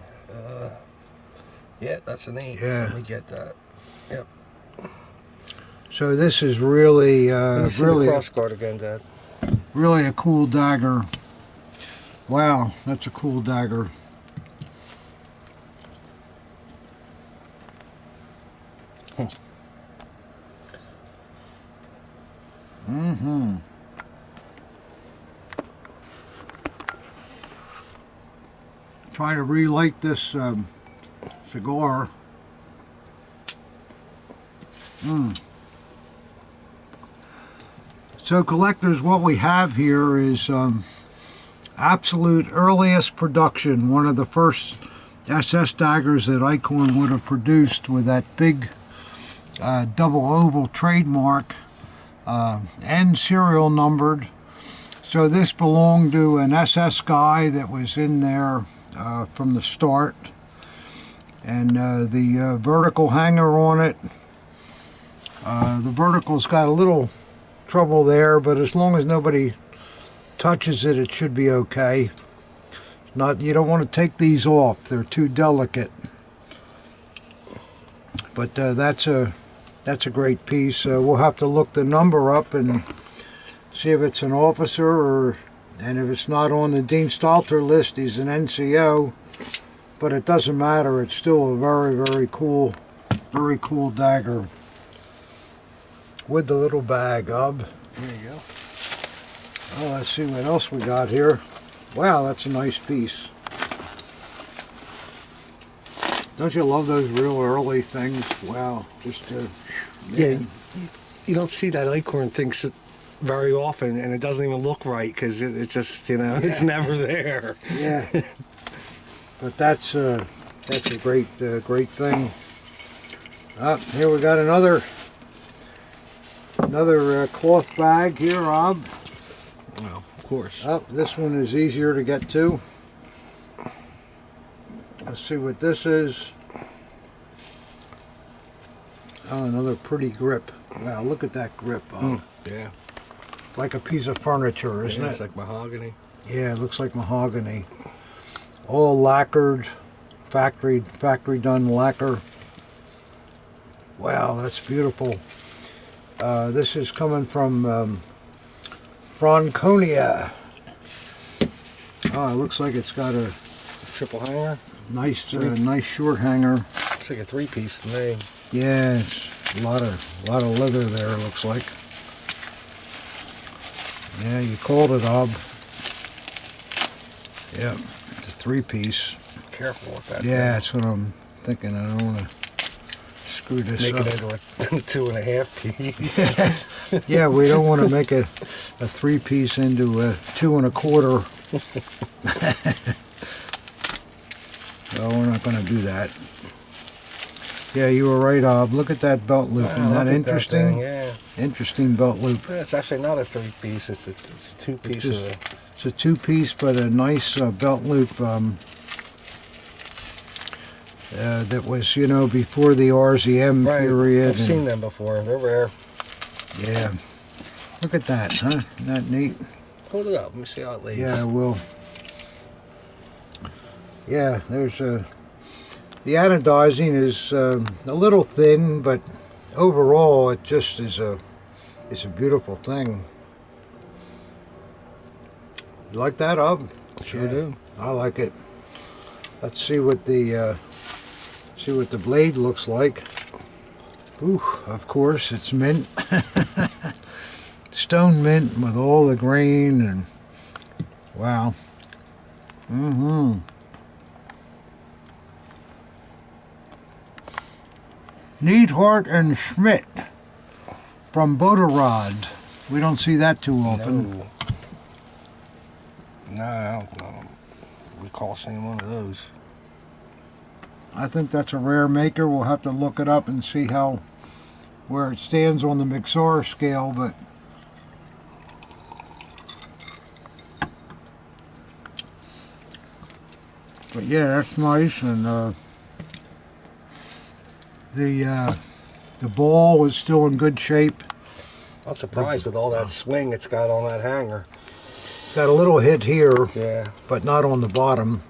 Yeah, that's an 8. Yeah. Let me get that. Yep. So this is really, Let me see really, the cross guard again, Dad. really a cool dagger. Wow, that's a cool dagger. Mm-hmm. Trying to relight this cigar. So collectors, what we have here is absolute earliest production. One of the first SS daggers that Eichhorn would have produced with that big double oval trademark and serial numbered. So this belonged to an SS guy that was in there from the start. And the vertical hanger on it, the vertical's got a little trouble there, but as long as nobody touches it, it should be okay. You don't want to take these off, they're too delicate. But that's a great piece. We'll have to look the number up and see if it's an officer, and if it's not on the Dean Stalter list, he's an NCO. But it doesn't matter. It's still a very, very cool dagger with the little bag. There you go. Oh, let's see what else we got here. Wow, that's a nice piece. Don't you love those real early things? Wow, just yeah. You don't see that Eichhorn thing very often, and it doesn't even look right because it's just it's never there. Yeah. But that's a great thing. Here we got another cloth bag here, Rob. Well, of course. This one is easier to get to. Let's see what this is. Oh, another pretty grip. Wow, look at that grip. Yeah. Like a piece of furniture, isn't it? It's like mahogany. Yeah, it looks like mahogany. All lacquered, factory done lacquer. Wow, that's beautiful. This is coming from Franconia. Oh, it looks like it's got a Triple hanger. nice short hanger. It's like a 3-piece to me. Yeah, it's a lot of leather there. It looks like. Yeah, you called it, Ob. Yeah. 3-piece. Careful with that. Yeah, that's what I'm thinking. I don't want to screw this Make up. it into a 2.5 piece. Yeah, we don't want to make a 3-piece into a 2 1/4. No, we're not going to do that. Yeah, you were right, Ob. Look at that belt loop. Isn't that interesting? Yeah. Interesting belt loop. Yeah, it's actually not a 3-piece. It's a 2-piece. It's a 2-piece, but a nice belt loop that was, before the RZM period. I've seen them before. They're rare. Yeah. Look at that, huh? Isn't that neat? Hold it up. Let me see how it lays. Yeah, I will. Yeah, there's the anodizing is a little thin, but overall it just is it's a beautiful thing. You like that, Ob? Sure do. I like it. Let's see what the blade looks like. Ooh, of course it's mint. Stone mint with all the grain and wow. Neidhart and Schmidt from Boderod. We don't see that too often. No, I don't recall seeing one of those. I think that's a rare maker. We'll have to look it up and see where it stands on the McSauer scale, but yeah, that's nice. And the ball is still in good shape. I'm surprised with all that swing it's got on that hanger. It's got a little hit here, Yeah. but not on the bottom.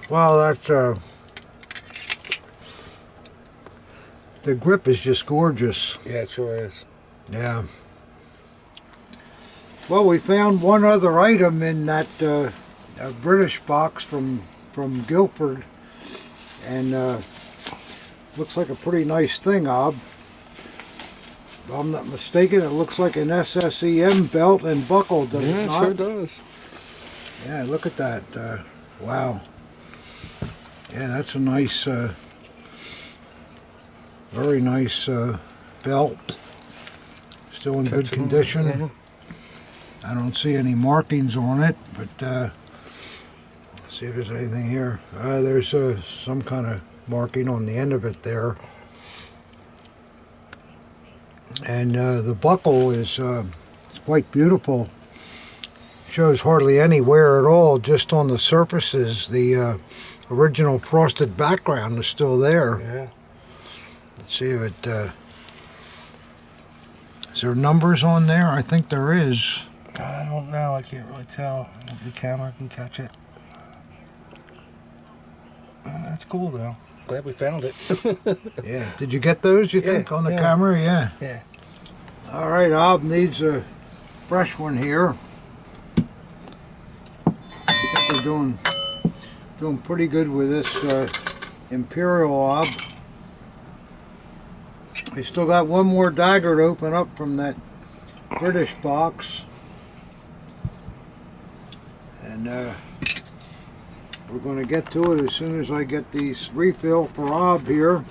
Well, that's the grip is just gorgeous. Yeah, it sure is. Yeah. Well, we found one other item in that British box from Guildford, and looks like a pretty nice thing, Ob. If I'm not mistaken, it looks like an SSEM belt and buckle, does it Yeah, it not? sure does. Yeah, look at that. Wow. Yeah, that's a nice, very nice belt. Still in good condition. Yeah. I don't see any markings on it, but let's see if there's anything here. There's some kind of marking on the end of it there. And the buckle is it's quite beautiful. Shows hardly any wear at all, just on the surfaces. The original frosted background is still there. Yeah. Let's see if it... is there numbers on there? I think there is. I don't know. I can't really tell if the camera can catch it. That's cool, though. Glad we found it. Yeah. Did you get those, you think, on the camera? Yeah. Yeah. All right, Ob needs a fresh one here. I think we're doing pretty good with this Imperial Ob. We still got one more dagger to open up from that British box. And we're going to get to it as soon as I get these refill for Ob here.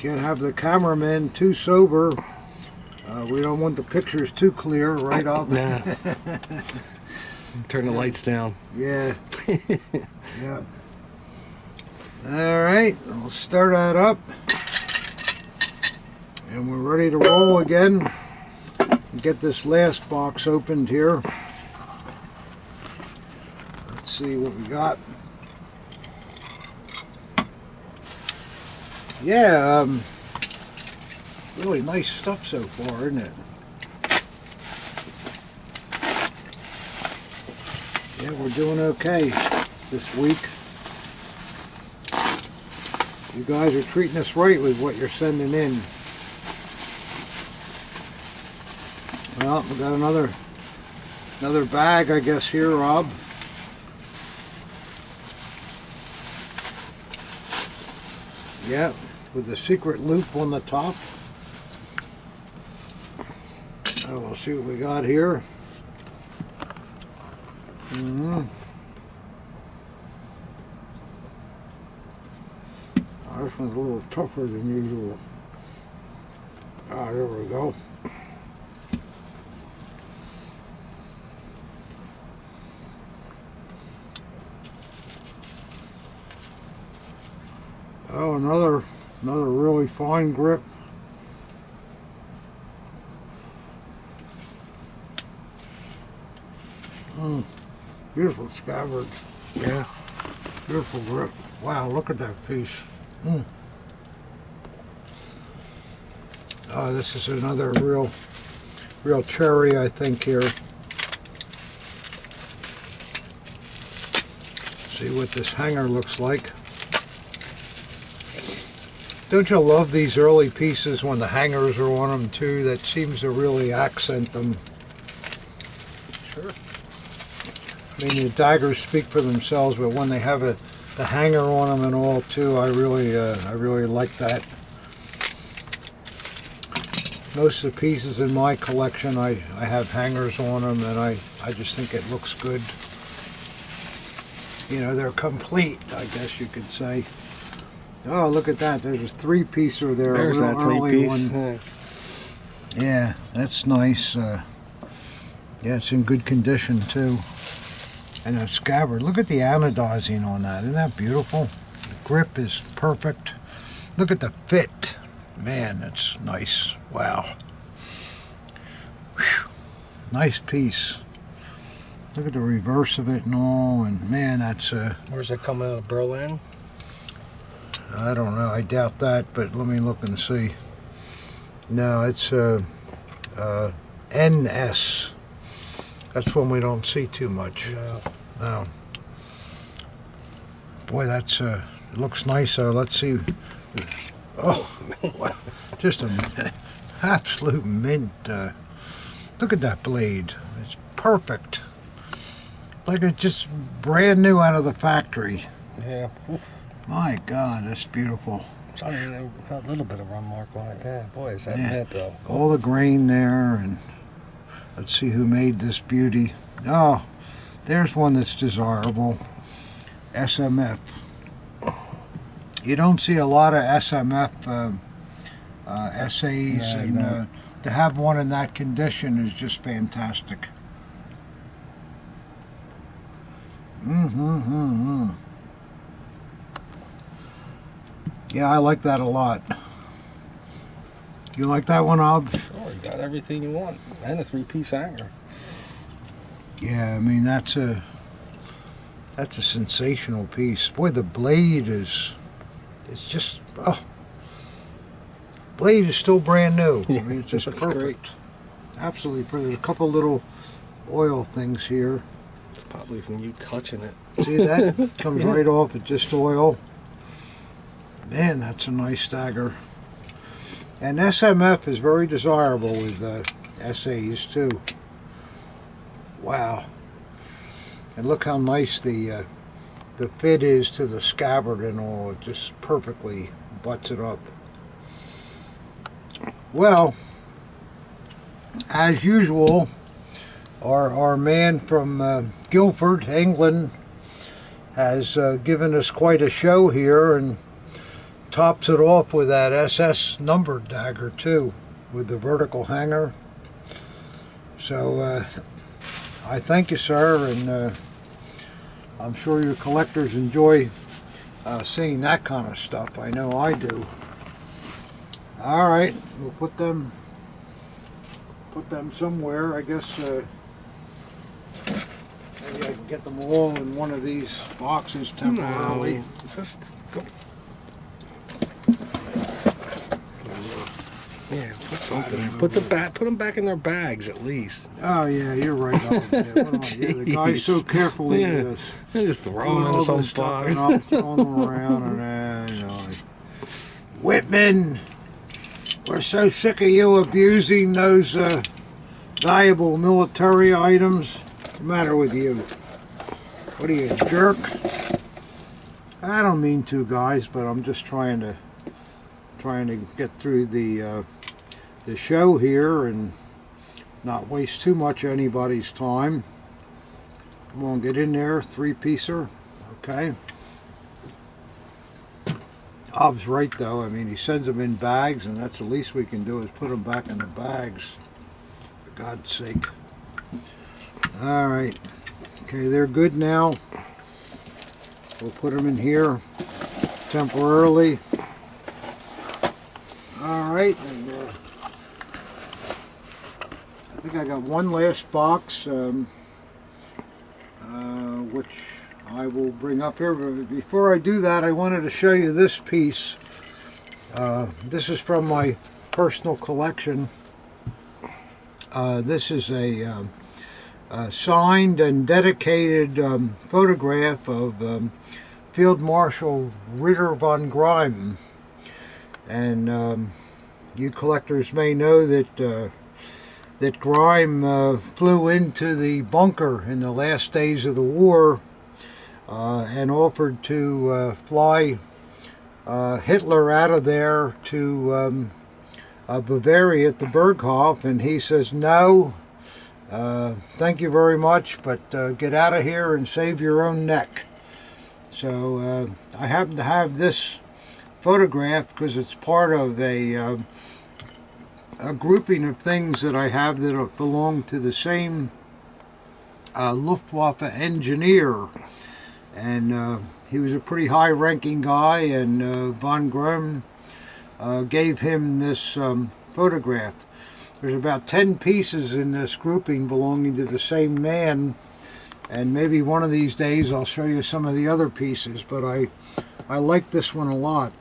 Can't have the cameraman too sober. We don't want the pictures too clear, right, Ob? Nah. Turn the lights down. Yeah. Yeah. All right, we'll start that up. And we're ready to roll again. Get this last box opened here. Let's see what we got. Yeah, really nice stuff so far, isn't it? Yeah, we're doing okay this week. You guys are treating us right with what you're sending in. Well, we got another bag, I guess, here, Rob. Yeah, with the secret loop on the top. Oh, we'll see what we got here. Oh, this one's a little tougher than usual. Ah, there we go. Oh, another really fine grip. Beautiful scabbard. Yeah. Beautiful grip. Wow, look at that piece. Oh, this is another real cherry, I think, here. See what this hanger looks like. Don't you love these early pieces when the hangers are on them too? That seems to really accent them. Sure. I mean, the daggers speak for themselves, but when they have the hanger on them and all too, I really like that. Most of the pieces in my collection, I have hangers on them, and I just think it looks good. You know, they're complete, I guess you could say. Oh, look at that. There's a 3-piecer there. There's a that real early 3-piece. one. Yeah, that's nice. Yeah, it's in good condition too. And that scabbard, look at the anodizing on that. Isn't that beautiful? The grip is perfect. Look at the fit. Man, that's nice. Wow. Whew. Nice piece. Look at the reverse of it and all. And man, that's Where's it coming out of Berlin? I don't know. I doubt that, but let me look and see. No, it's NS. That's one we don't see too much. No. Boy, that's it looks nice though. Let's see. Oh, wow. Just a absolute mint. Look at that blade. It's perfect. Like it's just brand new out of the factory. Yeah. My God, that's beautiful. I mean, a little bit of run mark on it. Yeah, boy, is that mint though. All the grain there, and let's see who made this beauty. Oh, there's one that's desirable. SMF. You don't see a lot of SMF essays, and to have one in that condition is just fantastic. Yeah, I like that a lot. You like that one, Ob? Sure, you got everything you want, and a 3-piece hanger. Yeah, I mean that's a sensational piece. Boy, the blade is, it's just, blade is still brand new. I mean, it's just That's perfect. great. Absolutely perfect. There's a couple little oil things here. It's probably from you touching it. See that? Comes right off. It's just oil. Man, that's a nice dagger. And SMF is very desirable with SAs too. Wow. And look how nice the fit is to the scabbard and all. It just perfectly butts it up. Well, as usual, our man from Guildford, England, has given us quite a show here, and tops it off with that SS numbered dagger too, with the vertical hanger. So I thank you, sir, and I'm sure your collectors enjoy seeing that kind of stuff. I know I do. All right, we'll put them somewhere. I guess maybe I can get them all in one of these boxes temporarily. No, just don't. Yeah, put something. Put them back in their bags at least. Oh yeah, you're right. The guy's so carefully with this. Just throw them in some stuff box. and up, throwing them around, and you know, Whitman, we're so sick of you abusing those valuable military items. What's the matter with you? What are you, a jerk? I don't mean to, guys, but I'm just trying to get through the show here and not waste too much of anybody's time. Come on, get in there, 3-piecer. Okay. Ob's right though. I mean, he sends them in bags, and that's the least we can do is put them back in the bags. For God's sake. All right. Okay, they're good now. We'll put them in here temporarily. All right, and I think I got one last box, which I will bring up here. But before I do that, I wanted to show you this piece. This is from my personal collection. This is a signed and dedicated photograph of Field Marshal Ritter von Grimm. And you collectors may know that that Grimm flew into the bunker in the last days of the war and offered to fly Hitler out of there to Bavaria at the Berghof, and he says no, thank you very much, but get out of here and save your own neck. So I happen to have this photograph because it's part of a grouping of things that I have that belong to the same Luftwaffe engineer. And he was a pretty high-ranking guy, and von Grimm gave him this photograph. There's about 10 pieces in this grouping belonging to the same man, and maybe one of these days I'll show you some of the other pieces, but I like this one a lot.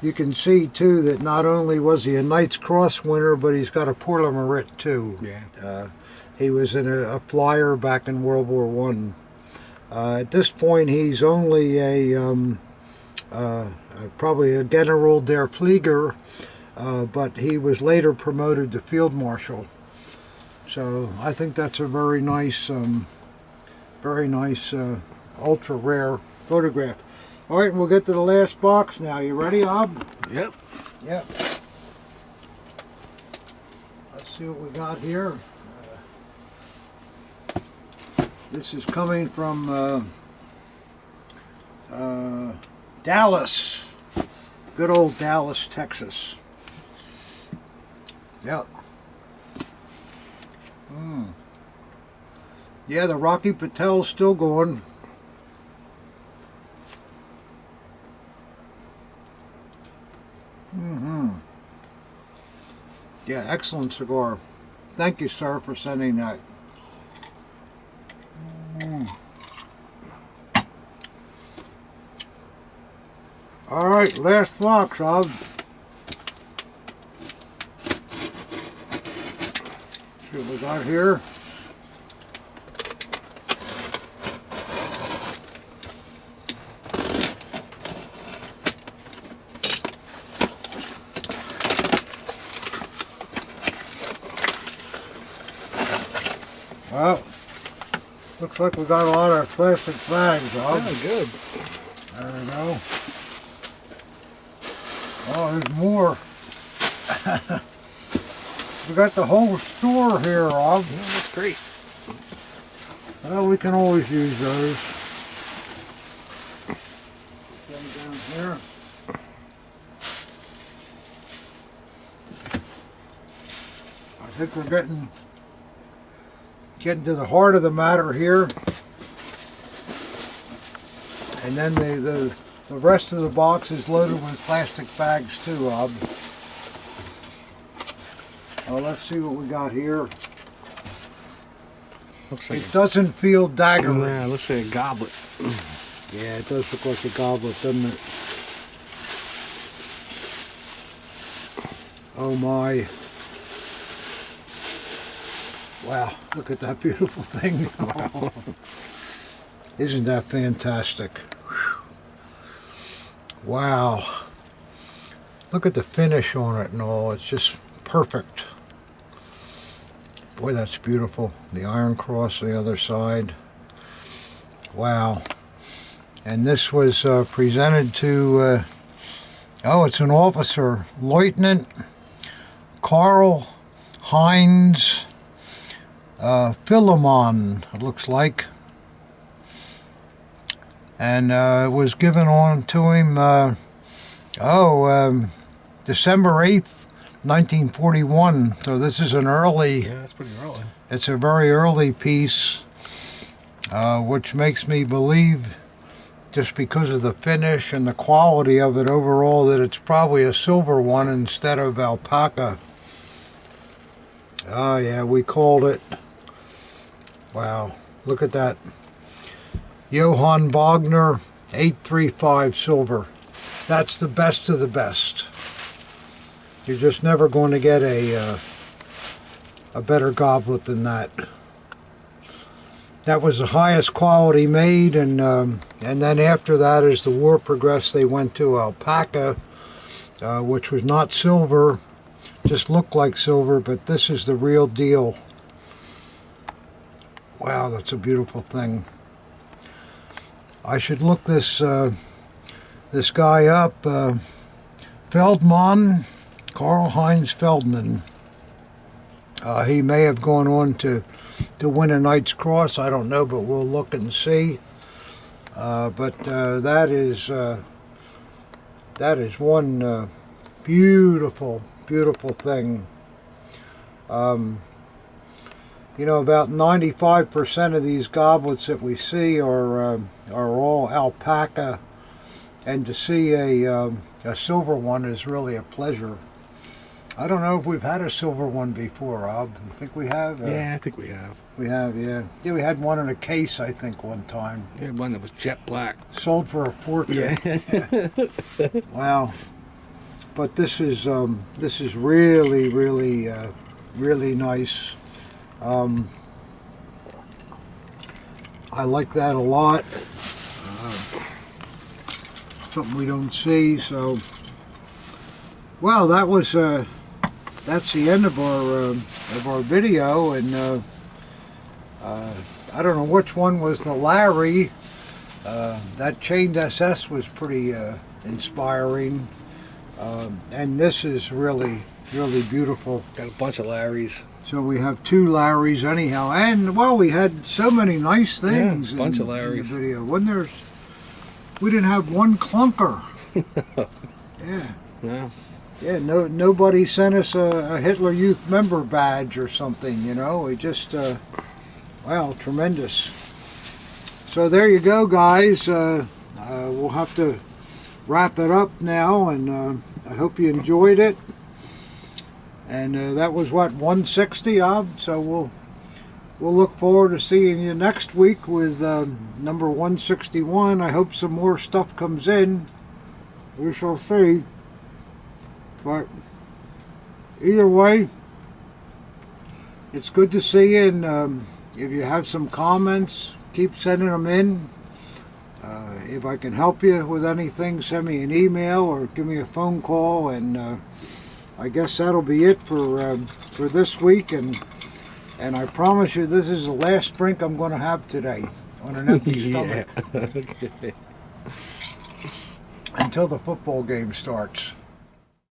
You can see too that not only was he a Knight's Cross winner, but he's got a Pour le Mérite too. Yeah. He was in a flyer back in World War One. At this point, he's only probably a General der Flieger, but he was later promoted to Field Marshal. So I think that's a very nice ultra rare photograph. All right, we'll get to the last box now. You ready, Ob? Yep. Yep. Let's see what we got here. This is coming from Dallas. Good old Dallas, Texas. Yep. Yeah, the Rocky Patel's still going. Yeah, excellent cigar. Thank you, sir, for sending that. All right, last box, Rob. See what we got here. Well, looks like we got a lot of plastic bags, Rob. Oh, good. There we go. Oh, there's more. We got the whole store here, Rob. Yeah, that's great. Well, we can always use those. Put them down here. I think we're getting to the heart of the matter here. And then the rest of the box is loaded with plastic bags too, Rob. Well, let's see what we got here. Looks like It doesn't feel daggery. yeah, looks like a goblet. Yeah, it does look like a goblet, doesn't it? Oh my. Wow, look at that beautiful thing. Isn't that fantastic? Whew. Wow. Look at the finish on it and all. It's just perfect. Boy, that's beautiful. The Iron Cross on the other side. Wow. And this was presented to, it's an officer, Lieutenant Karl Heinz Philemon, it looks like. And it was given on to him, December 8th, 1941. So this is an early... Yeah, that's pretty early. It's a very early piece, which makes me believe, just because of the finish and the quality of it overall, that it's probably a silver one instead of alpaca. Oh yeah, we called it. Wow, look at that. Johann Wagner 835 silver. That's the best of the best. You're just never going to get a better goblet than that. That was the highest quality made, and then after that, as the war progressed, they went to alpaca, which was not silver, just looked like silver, but this is the real deal. Wow, that's a beautiful thing. I should look this guy up. Feldman, Karl Heinz Feldman. He may have gone on to win a Knight's Cross. I don't know, but we'll look and see. But that is That is one beautiful, beautiful thing. You know, about 95% of these goblets that we see are all alpaca, and to see a silver one is really a pleasure. I don't know if we've had a silver one before, Rob. You think we have? Yeah, I think we have. We have, yeah. Yeah, we had one in a case, I think, one time. Yeah, one that was jet black. Sold for a fortune. Yeah. Wow. But this is really, really, really nice. I like that a lot. Something we don't see. So, well, that's the end of our video, and I don't know which one was the Larry. That chained SS was pretty inspiring, and this is really, really beautiful. Got a bunch of Larrys. So we have 2 Larrys anyhow, and well, we had so many nice things. Yeah, a bunch of in the Larrys. video. We didn't have one clunker. Yeah. Yeah. Yeah, nobody sent us a Hitler Youth member badge or something, you know. We just, wow, tremendous. So there you go, guys. We'll have to wrap it up now, and I hope you enjoyed it. And that was what, 160 of? So we'll look forward to seeing you next week with number 161. I hope some more stuff comes in. We shall see. But either way, it's good to see you, and if you have some comments, keep sending them in. If I can help you with anything, send me an email or give me a phone call, and I guess that'll be it for this week, and I promise you this is the last drink I'm going to have today on an empty stomach. Okay. Until the football game starts.